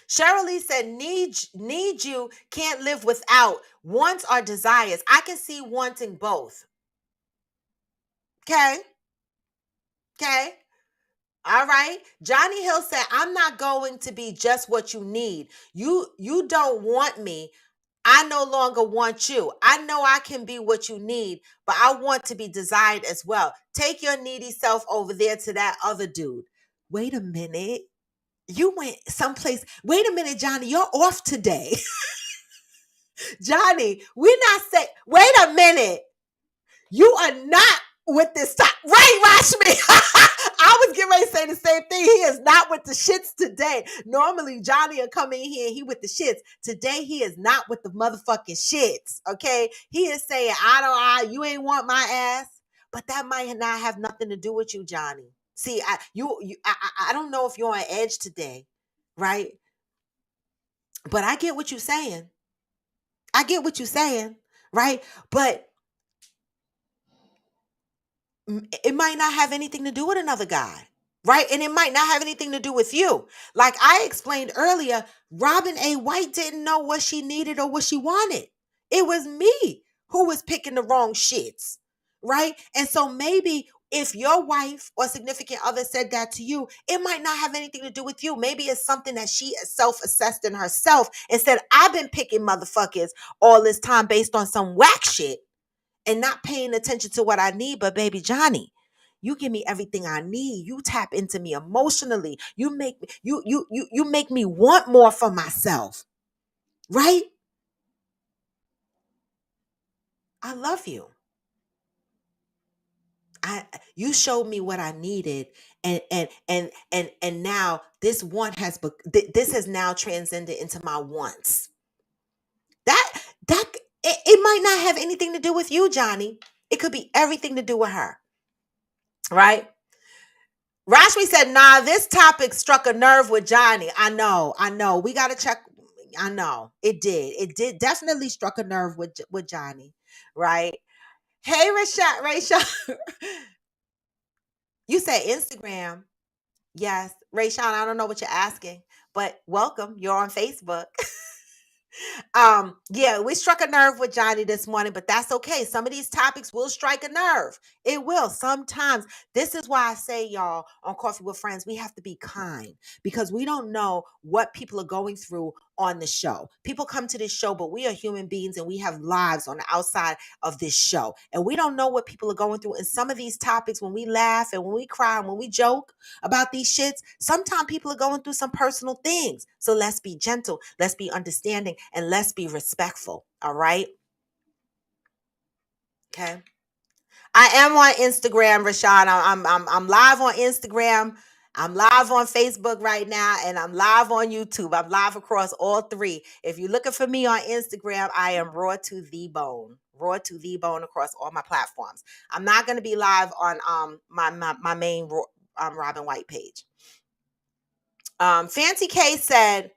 Cheryl Lee said, need you, can't live without. Wants are desires. I can see wanting both. Okay. Okay. All right. Johnny Hill said, I'm not going to be just what you need. You don't want me. I no longer want you. I know I can be what you need, but I want to be desired as well. Take your needy self over there to that other dude. Wait a minute. You went someplace. Wait a minute, Johnny. You're off today. Johnny, we're not saying, wait a minute. You are not with this time. Right, Rashmi? I was getting ready to say the same thing. He is not with the shits today. Normally, Johnny will come in here and he with the shits. Today, he is not with the motherfucking shits. Okay? He is saying, you ain't want my ass. But that might not have nothing to do with you, Johnny. See, I don't know if you're on edge today, right? But I get what you're saying. I get what you're saying, right? But it might not have anything to do with another guy, right? And it might not have anything to do with you. Like I explained earlier, Robin A. White didn't know what she needed or what she wanted. It was me who was picking the wrong shits, right? And so maybe if your wife or significant other said that to you, it might not have anything to do with you. Maybe it's something that she self-assessed in herself and said, I've been picking motherfuckers all this time based on some whack shit and not paying attention to what I need. But baby Johnny, you give me everything I need. You tap into me emotionally. You make me, you make me want more for myself. Right? I love you. You showed me what I needed, and now this want has this has now transcended into my wants. That that it might not have anything to do with you, Johnny. It could be everything to do with her. Right? Rashmi said, nah, this topic struck a nerve with Johnny. I know. We got to check. I know. It did. It did definitely struck a nerve with Johnny. Right? Hey, Rashad. You said Instagram. Yes. Rayshawn, I don't know what you're asking, but welcome. You're on Facebook. Yeah, we struck a nerve with Johnny this morning, but that's okay. Some of these topics will strike a nerve. It will sometimes. This is why I say, y'all, on Coffee with Friends, we have to be kind because we don't know what people are going through on the show. People come to this show, but we are human beings and we have lives on the outside of this show. And we don't know what people are going through. And some of these topics, when we laugh and when we cry and when we joke about these shits, sometimes people are going through some personal things. So let's be gentle, let's be understanding, and let's be respectful. All right. Okay. I am on Instagram, Rashad. I'm live on Instagram. I'm live on Facebook right now, and I'm live on YouTube. I'm live across all three. If you're looking for me on Instagram, I am raw to the bone. Raw to the bone across all my platforms. I'm not going to be live on my main Robin White page. Fancy K said,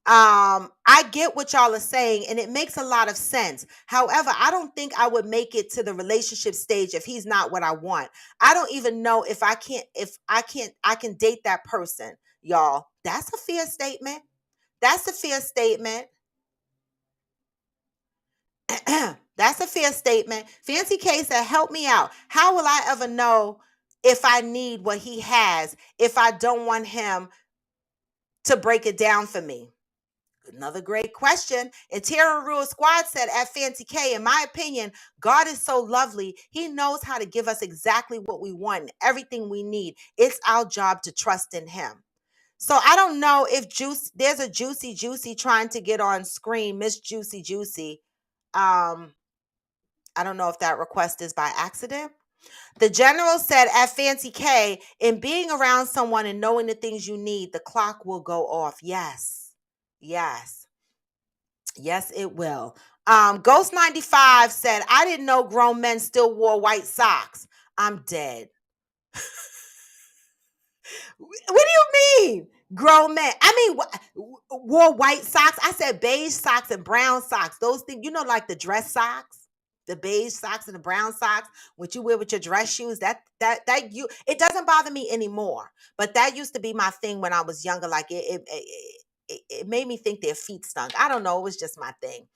I get what y'all are saying and it makes a lot of sense. However, I don't think I would make it to the relationship stage if he's not what I want. I don't even know if I can date that person, y'all. That's a fair statement. That's a fair statement. That's a fair statement. Fancy K said, help me out. How will I ever know if I need what he has if I don't want him to break it down for me? Another great question. And Terror Rule Squad said at Fancy K, in my opinion, God is so lovely. He knows how to give us exactly what we want and everything we need. It's our job to trust in him. So I don't know if there's a Juicy trying to get on screen, Miss Juicy. I don't know if that request is by accident. The general said at Fancy K, in being around someone and knowing the things you need, the clock will go off. Yes. Yes. Yes, it will. Ghost 95 said, I didn't know grown men still wore white socks. I'm dead. What do you mean? Grown men. I mean, wore white socks. I said beige socks and brown socks. Those things, like the dress socks, the beige socks and the brown socks, what you wear with your dress shoes. It doesn't bother me anymore. But that used to be my thing when I was younger. Like it made me think their feet stunk. I don't know. It was just my thing.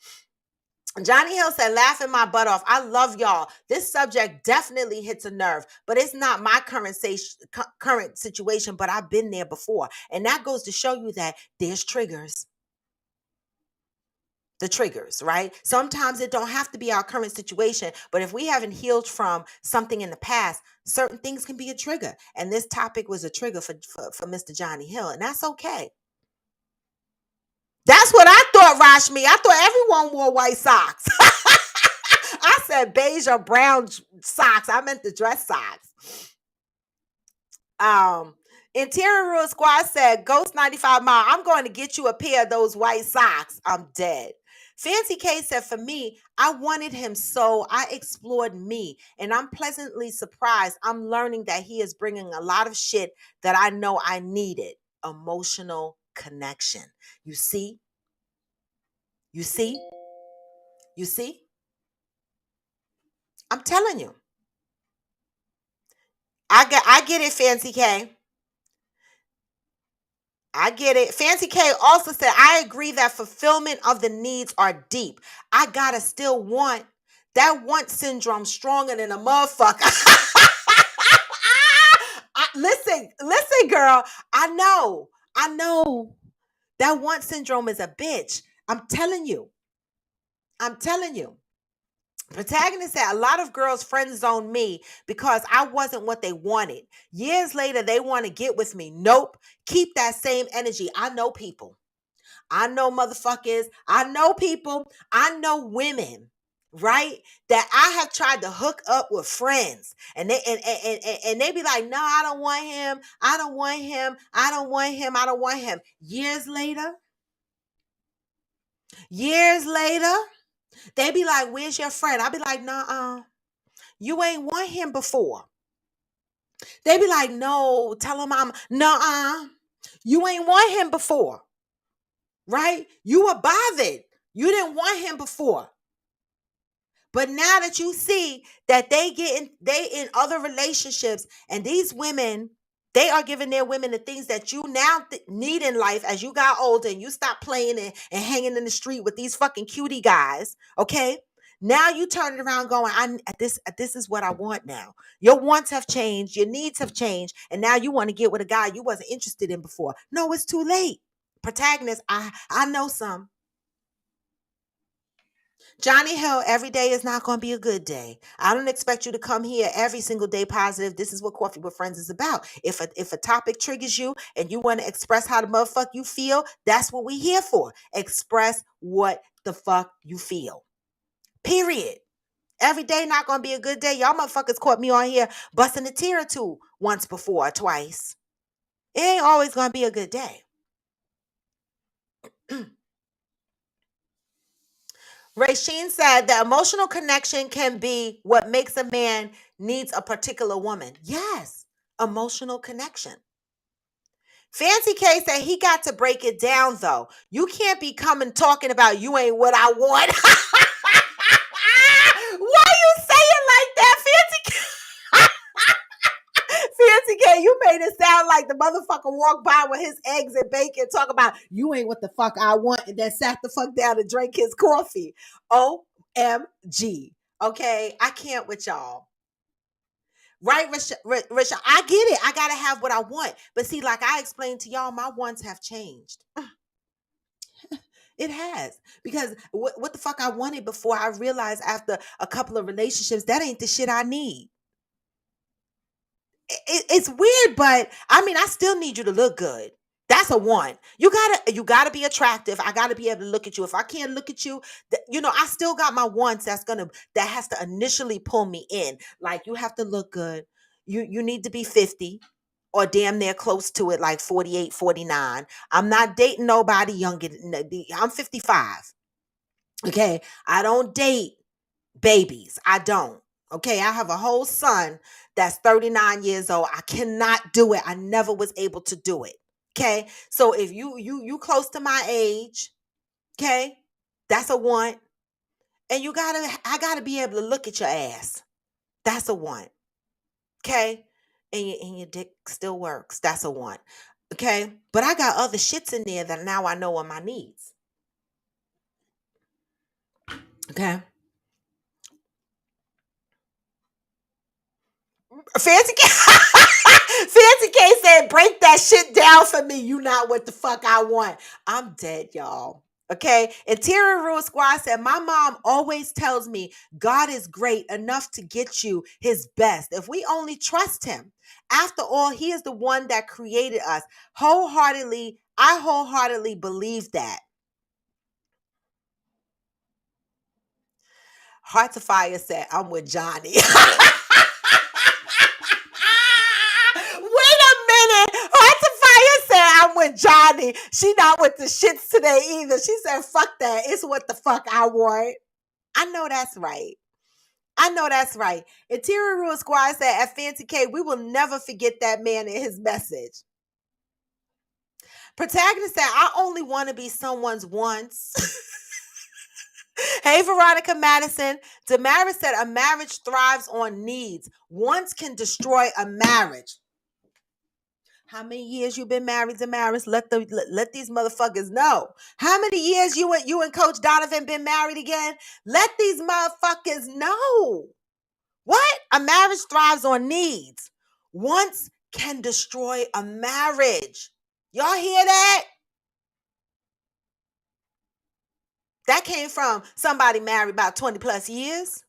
Johnny Hill said, laughing my butt off. I love y'all. This subject definitely hits a nerve, but it's not my current situation, but I've been there before. And that goes to show you that there's triggers. The triggers, right? Sometimes it don't have to be our current situation, but if we haven't healed from something in the past, certain things can be a trigger. And this topic was a trigger for Mr. Johnny Hill, and that's okay. That's what I thought, Rashmi. I thought everyone wore white socks. I said beige or brown socks. I meant the dress socks. Interior Rule Squad said, Ghost 95 Mile, I'm going to get you a pair of those white socks. I'm dead. Fancy K said, for me, I wanted him, so I explored me, and I'm pleasantly surprised. I'm learning that he is bringing a lot of shit that I know I needed. Emotional connection. You see? You see? You see? I'm telling you. I get it, Fancy K. I get it. Fancy K also said, I agree that fulfillment of the needs are deep. I gotta still want that want syndrome stronger than a motherfucker. Listen, girl. I know. That want syndrome is a bitch. I'm telling you. I'm telling you. Protagonist said a lot of girls friend zone me because I wasn't what they wanted. Years later, they want to get with me. Nope. Keep that same energy. I know people. I know motherfuckers. I know people. I know women, right? That I have tried to hook up with friends. And and they be like, no, I don't want him. I don't want him. I don't want him. I don't want him. Years later, they be like, where's your friend? I be like, nah, you ain't want him before. They be like, no, tell him I'm, nah, you ain't want him before, right? You were bothered. You didn't want him before. But now that you see that they in other relationships, and these women, they are giving their women the things that you now need in life as you got older and you stop playing and hanging in the street with these fucking cutie guys. Okay. Now you turn it around going, this is what I want now. Your wants have changed, your needs have changed, and now you want to get with a guy you wasn't interested in before. No, it's too late. Protagonist, I know some. Johnny Hill, every day is not going to be a good day. I don't expect you to come here every single day positive. This is what Coffee with Friends is about. If a topic triggers you and you want to express how the motherfucker you feel, that's what we here for. Express what the fuck you feel. Period. Every day not going to be a good day. Y'all motherfuckers caught me on here busting a tear or two once before or twice. It ain't always going to be a good day. Rasheen said the emotional connection can be what makes a man needs a particular woman. Yes, emotional connection. Fancy K said he got to break it down though. You can't be coming talking about you ain't what I want. Why you say it like that, Fancy K? Fancy K, you made it sound like the motherfucker walked by with his eggs and bacon, talk about you ain't what the fuck I want, and then sat the fuck down and drank his coffee. OMG. Okay, I can't with y'all. Right, Rachel, I get it. I gotta have what I want. But see, like I explained to y'all, my wants have changed. It has. Because what the fuck I wanted before, I realized after a couple of relationships, that ain't the shit I need. It's weird, but I mean, I still need you to look good. That's a want. You gotta be attractive. I gotta be able to look at you. If I can't look at you, I still got my wants. That has to initially pull me in. Like you have to look good. You need to be 50 or damn near close to it, like 48, 49. I'm not dating nobody younger. I'm 55. Okay, I don't date babies. I don't. Okay, I have a whole son that's 39 years old. I cannot do it. I never was able to do it. Okay? So if you close to my age, okay? That's a want. And I got to be able to look at your ass. That's a want. Okay? And your dick still works. That's a want. Okay? But I got other shits in there that now I know are my needs. Okay? Fancy K, Fancy K said, break that shit down for me. You not what the fuck I want. I'm dead, y'all. Okay. Interior Rule Squad said, my mom always tells me God is great enough to get you his best if we only trust him. After all, he is the one that created us. I wholeheartedly believe that. Heart to Fire said, I'm with Johnny. Wait a minute. Heart to Fire said, I'm with Johnny. She not with the shits today either. She said, fuck that. It's what the fuck I want. I know that's right. I know that's right. Interior Rule Squad said at Fancy K, we will never forget that man and his message. Protagonist said, I only want to be someone's once. Hey, Veronica Madison. Damaris said a marriage thrives on needs. Wants can destroy a marriage. How many years you been married, Damaris? Let these motherfuckers know. How many years you and Coach Donovan been married again? Let these motherfuckers know. What? A marriage thrives on needs. Wants can destroy a marriage. Y'all hear that? That came from somebody married about 20 plus years.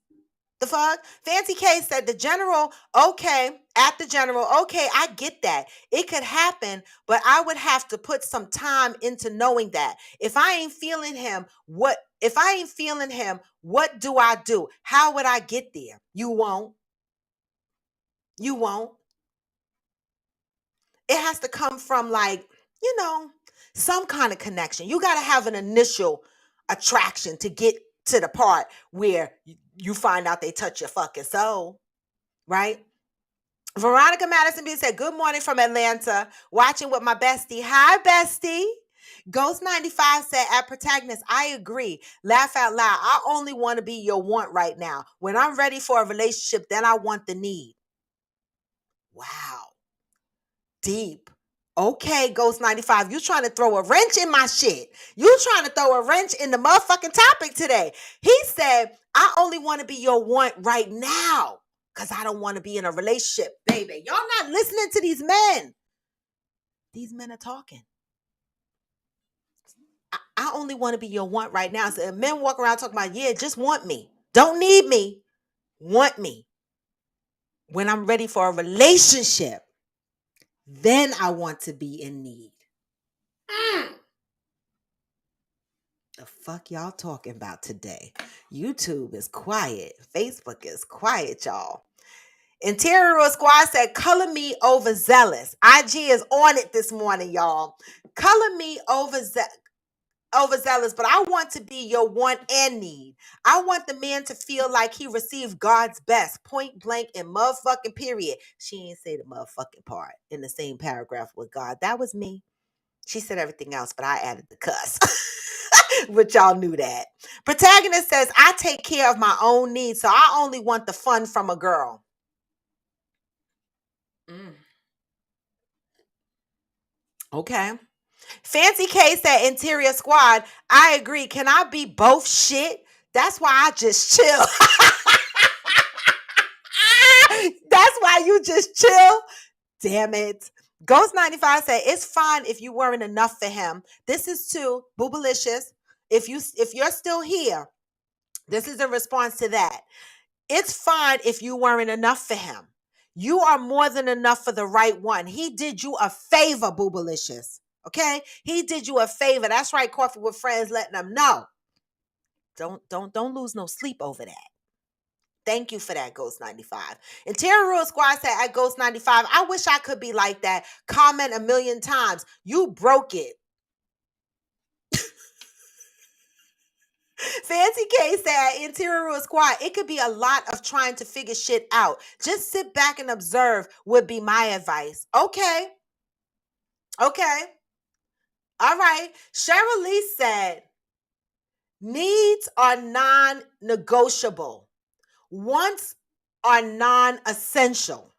The fuck? Fancy K said the general, okay, at the general, okay, I get that. It could happen, but I would have to put some time into knowing that. If I ain't feeling him, what do I do? How would I get there? You won't. You won't. It has to come from you know, some kind of connection. You got to have an initial attraction to get to the part where you find out they touch your fucking soul, right? Veronica Madison B said, good morning from Atlanta, watching with my bestie. Hi, bestie. Ghost 95 said, at protagonist, I agree. Laugh out loud. I only want to be your want right now. When I'm ready for a relationship, then I want the need. Wow. Deep. Okay, Ghost 95, you trying to throw a wrench in my shit. You trying to throw a wrench in the motherfucking topic today. He said, I only want to be your want right now because I don't want to be in a relationship, baby. Y'all not listening to these men. These men are talking. I only want to be your want right now. So men walk around talking about, yeah, just want me. Don't need me. Want me. When I'm ready for a relationship, then I want to be in need. The fuck y'all talking about today? YouTube is quiet. Facebook is quiet, y'all. Interior Squad said, color me overzealous. IG is on it this morning, y'all. Color me overzealous, but I want to be your want and need. I want the man to feel like he received God's best, point blank and motherfucking period. She ain't say the motherfucking part in the same paragraph with God. That was me. She said everything else, but I added the cuss. But y'all knew that. Protagonist says, I take care of my own needs, so I only want the fun from a girl. Okay. Fancy K said, Interior Squad, I agree. Can I be both shit? That's why I just chill. That's why you just chill? Damn it. Ghost 95 said, it's fine if you weren't enough for him. This is to Boobalicious. If you're still here, this is a response to that. It's fine if you weren't enough for him. You are more than enough for the right one. He did you a favor, Boobalicious. Okay? He did you a favor. That's right, Coffee with Friends, letting them know. Don't lose no sleep over that. Thank you for that, Ghost 95. Interior Rule Squad said at Ghost 95, I wish I could be like that. Comment a million times. You broke it. Fancy K said, Interior Rule Squad, it could be a lot of trying to figure shit out. Just sit back and observe would be my advice. Okay. Okay. All right. Cheryl Lee said, needs are non-negotiable. Wants are non-essential.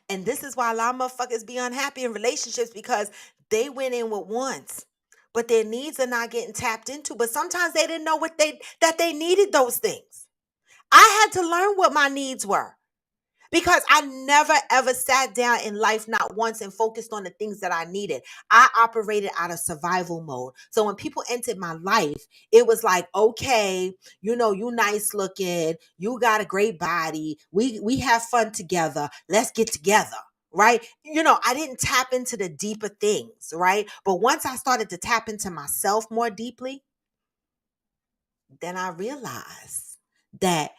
And this is why a lot of motherfuckers be unhappy in relationships because they went in with wants, but their needs are not getting tapped into. But sometimes they didn't know that they needed those things. I had to learn what my needs were. Because I never ever sat down in life not once and focused on the things that I needed. I operated out of survival mode. So when people entered my life, it was like, okay, you nice looking, you got a great body, we have fun together, let's get together. Right? I didn't tap into the deeper things, right? But once I started to tap into myself more deeply, then I realized that,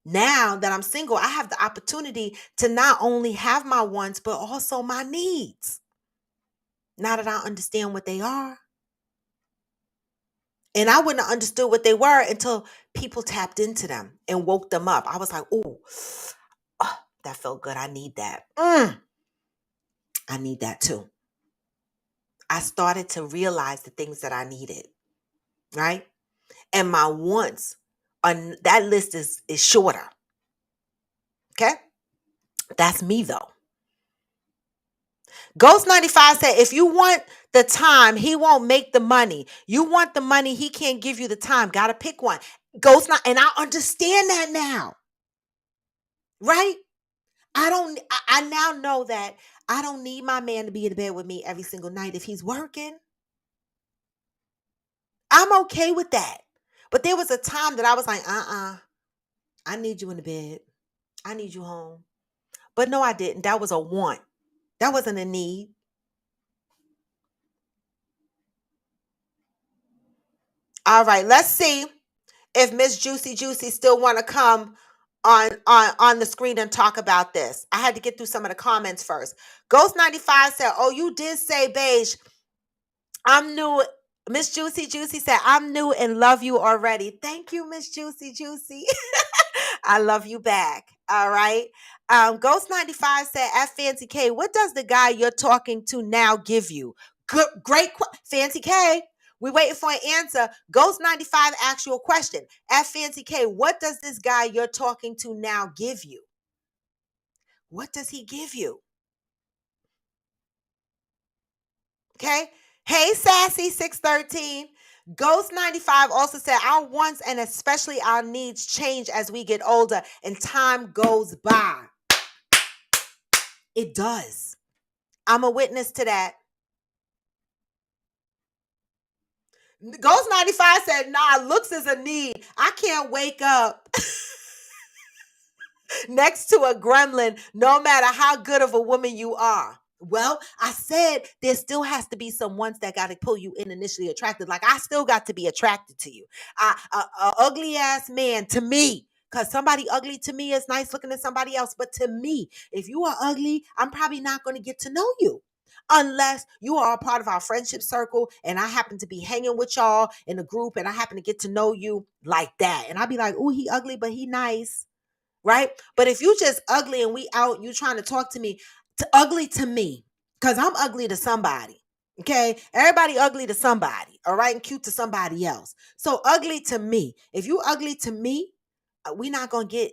now that I'm single, I have the opportunity to not only have my wants, but also my needs. Now that I understand what they are. And I wouldn't have understood what they were until people tapped into them and woke them up. I was like, ooh, that felt good. I need that. I need that too. I started to realize the things that I needed, right? And my wants on that list is shorter. Okay? That's me though. Ghost 95 said, if you want the time, he won't make the money. You want the money, he can't give you the time. Gotta pick one. Ghost not, and I understand that now. Right? I now know that I don't need my man to be in bed with me every single night if he's working. I'm okay with that. But there was a time that I was like, I need you in the bed. I need you home. But no, I didn't. That was a want. That wasn't a need. All right, let's see if Miss Juicy Juicy still want to come on the screen and talk about this. I had to get through some of the comments first. Ghost 95 said, "Oh, you did say beige. I'm new." Miss Juicy Juicy said, "I'm new and love you already." Thank you, Miss Juicy Juicy. I love you back. All right. Ghost 95 said, at Fancy K, what does the guy you're talking to now give you? Good, great. Fancy K, we're waiting for an answer. Ghost 95 asked you a question. At Fancy K, what does this guy you're talking to now give you? What does he give you? Okay. Hey, Sassy 613. Ghost 95 also said, our wants and especially our needs change as we get older and time goes by. It does. I'm a witness to that. Ghost 95 said, nah, looks is a need. I can't wake up next to a gremlin no matter how good of a woman you are. Well, I said there still has to be some ones that got to pull you in initially attracted. Like I still got to be attracted to you. A ugly ass man to me, because somebody ugly to me is nice looking at somebody else. But to me, if you are ugly, I'm probably not going to get to know you. Unless you are a part of our friendship circle and I happen to be hanging with y'all in a group and I happen to get to know you like that. And I'll be like, oh, he ugly, but he nice. Right? But if you just ugly and we out, you trying to talk to me, ugly to me, because I'm ugly to somebody. Okay? Everybody ugly to somebody, all right? And cute to somebody else. So ugly to me. If you ugly to me, we not going to get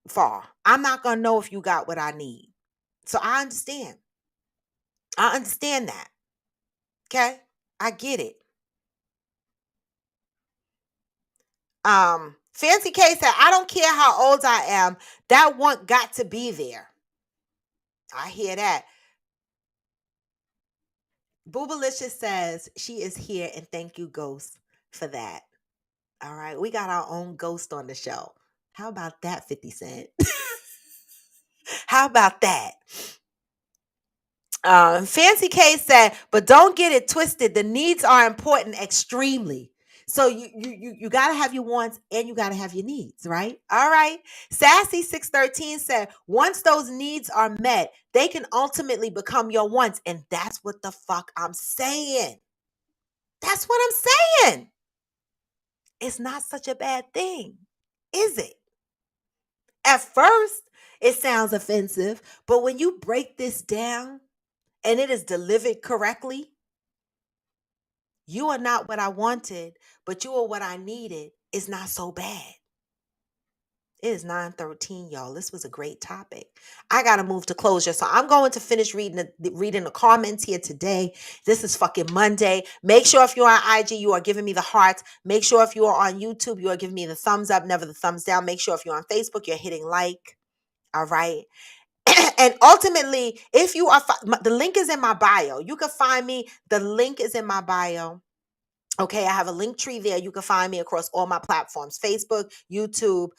far. I'm not going to know if you got what I need. So I understand. I understand that. Okay? I get it. Fancy K said, I don't care how old I am. That want got to be there. I hear that. Boobalicious says she is here and thank you, Ghost, for that. All right. We got our own ghost on the show. How about that, 50 Cent? How about that? Fancy K said, but don't get it twisted. The needs are important extremely. So you gotta have your wants and you gotta have your needs, right? All right. Sassy 613 said, once those needs are met, they can ultimately become your wants. And that's what the fuck I'm saying. That's what I'm saying. It's not such a bad thing, is it? At first, it sounds offensive, but when you break this down and it is delivered correctly, you are not what I wanted, but you are what I needed. It's not so bad. It is 9:13, y'all. This was a great topic. I gotta move to closure. So I'm going to finish reading the comments here today. This is fucking Monday. Make sure if you're on IG, you are giving me the hearts. Make sure if you are on YouTube, you are giving me the thumbs up, never the thumbs down. Make sure if you're on Facebook, you're hitting like. All right. And ultimately, if you are, the link is in my bio. You can find me. The link is in my bio. Okay, I have a link tree there. You can find me across all my platforms: Facebook, YouTube,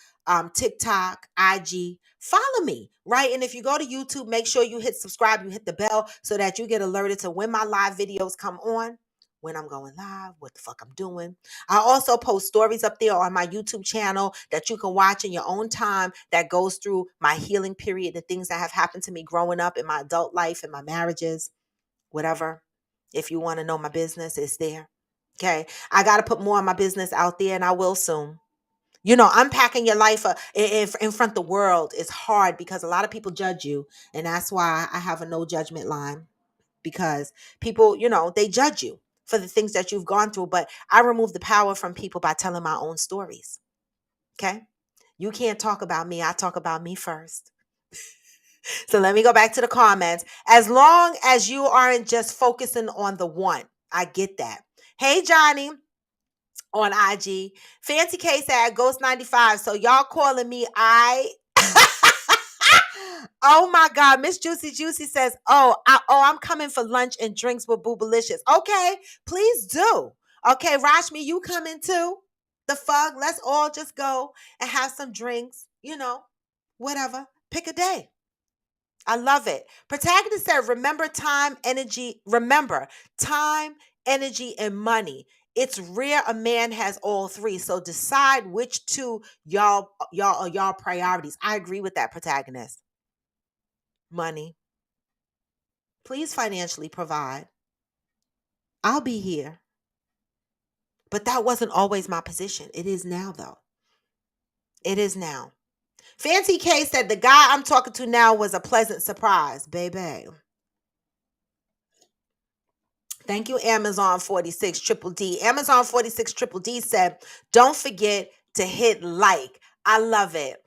TikTok, IG. Follow me, right? And if you go to YouTube, make sure you hit subscribe, you hit the bell so that you get alerted to when my live videos come on, when I'm going live, what the fuck I'm doing. I also post stories up there on my YouTube channel that you can watch in your own time that goes through my healing period, the things that have happened to me growing up in my adult life and my marriages, whatever. If you want to know my business, it's there. Okay. I got to put more of my business out there and I will soon. You know, unpacking your life in front of the world is hard because a lot of people judge you. And that's why I have a no judgment line. because people, they judge you for the things that you've gone through. But I remove the power from people by telling my own stories. Okay? You can't talk about me. I talk about me first. So let me go back to the comments. As long as you aren't just focusing on the one, I get that. Hey, Johnny on IG. Fancy K said Ghost 95. So y'all calling me Oh my God. Miss Juicy Juicy says, I'm coming for lunch and drinks with Boobalicious. Okay, please do. Okay, Rashmi, you coming too? The fuck? Let's all just go and have some drinks, whatever. Pick a day. I love it. Protagonist said, remember, time, energy, and money. It's rare a man has all three. So decide which two y'all are y'all priorities. I agree with that, protagonist. Money. Please financially provide. I'll be here. But that wasn't always my position. It is now, though. It is now. Fancy K said the guy I'm talking to now was a pleasant surprise, baby. Thank you, Amazon 46 Triple D. Amazon 46 Triple D said, don't forget to hit like. I love it.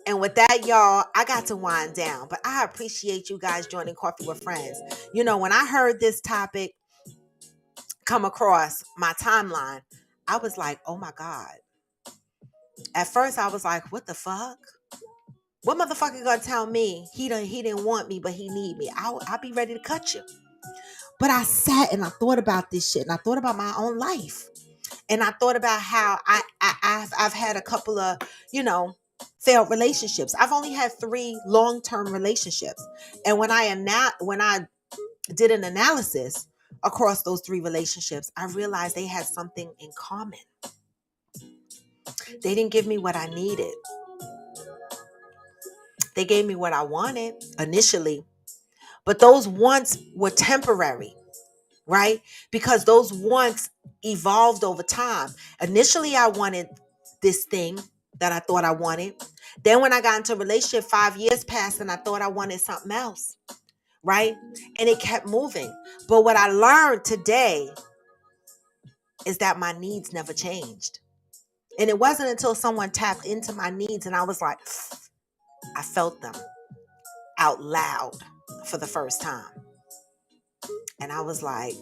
And with that, y'all, I got to wind down. But I appreciate you guys joining Coffee with Friends. When I heard this topic come across my timeline, I was like, oh my God. At first, I was like, what the fuck? What motherfucker gonna tell me he didn't want me, but he need me? I'll be ready to cut you. But I sat and I thought about this shit, and I thought about my own life, and I thought about how I've had a couple of failed relationships. I've only had 3 long-term relationships, and when I did an analysis across those 3 relationships, I realized they had something in common. They didn't give me what I needed. They gave me what I wanted initially, but those wants were temporary, right? Because those wants evolved over time. Initially, I wanted this thing that I thought I wanted. Then when I got into a relationship, 5 years passed and I thought I wanted something else, right? And it kept moving. But what I learned today is that my needs never changed. And it wasn't until someone tapped into my needs and I was like, I felt them out loud for the first time. And I was like,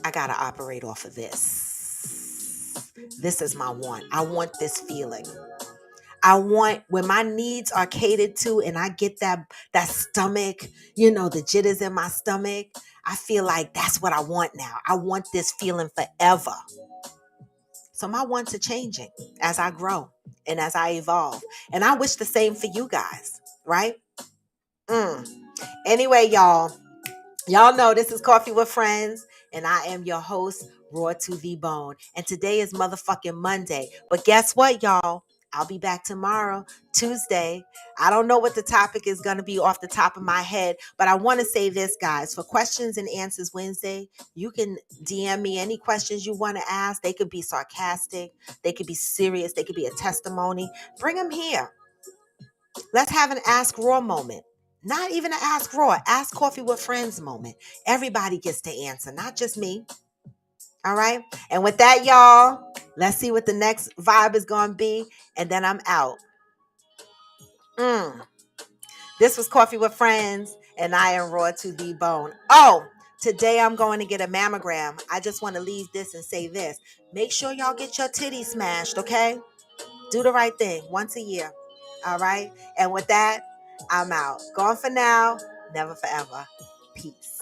I got to operate off of this. This is my want. I want this feeling. I want when my needs are catered to and I get that stomach, the jitters in my stomach. I feel like that's what I want now. I want this feeling forever. So my wants are changing as I grow and as I evolve. And I wish the same for you guys, right? Anyway, y'all know this is Coffee with Friends, and I am your host, Raw to the Bone. And today is motherfucking Monday. But guess what, y'all? I'll be back tomorrow, Tuesday. I don't know what the topic is going to be off the top of my head, but I want to say this, guys. For Questions and Answers Wednesday, you can DM me any questions you want to ask. They could be sarcastic. They could be serious. They could be a testimony. Bring them here. Let's have an Ask Raw moment. Not even an Ask Raw, Ask Coffee with Friends moment. Everybody gets to answer, not just me. All right? And with that, y'all, let's see what the next vibe is going to be. And then I'm out. This was Coffee with Friends, and I am Raw to the Bone. Oh, today I'm going to get a mammogram. I just want to leave this and say this. Make sure y'all get your titties smashed, okay? Do the right thing once a year. All right? And with that, I'm out. Gone for now, never forever. Peace.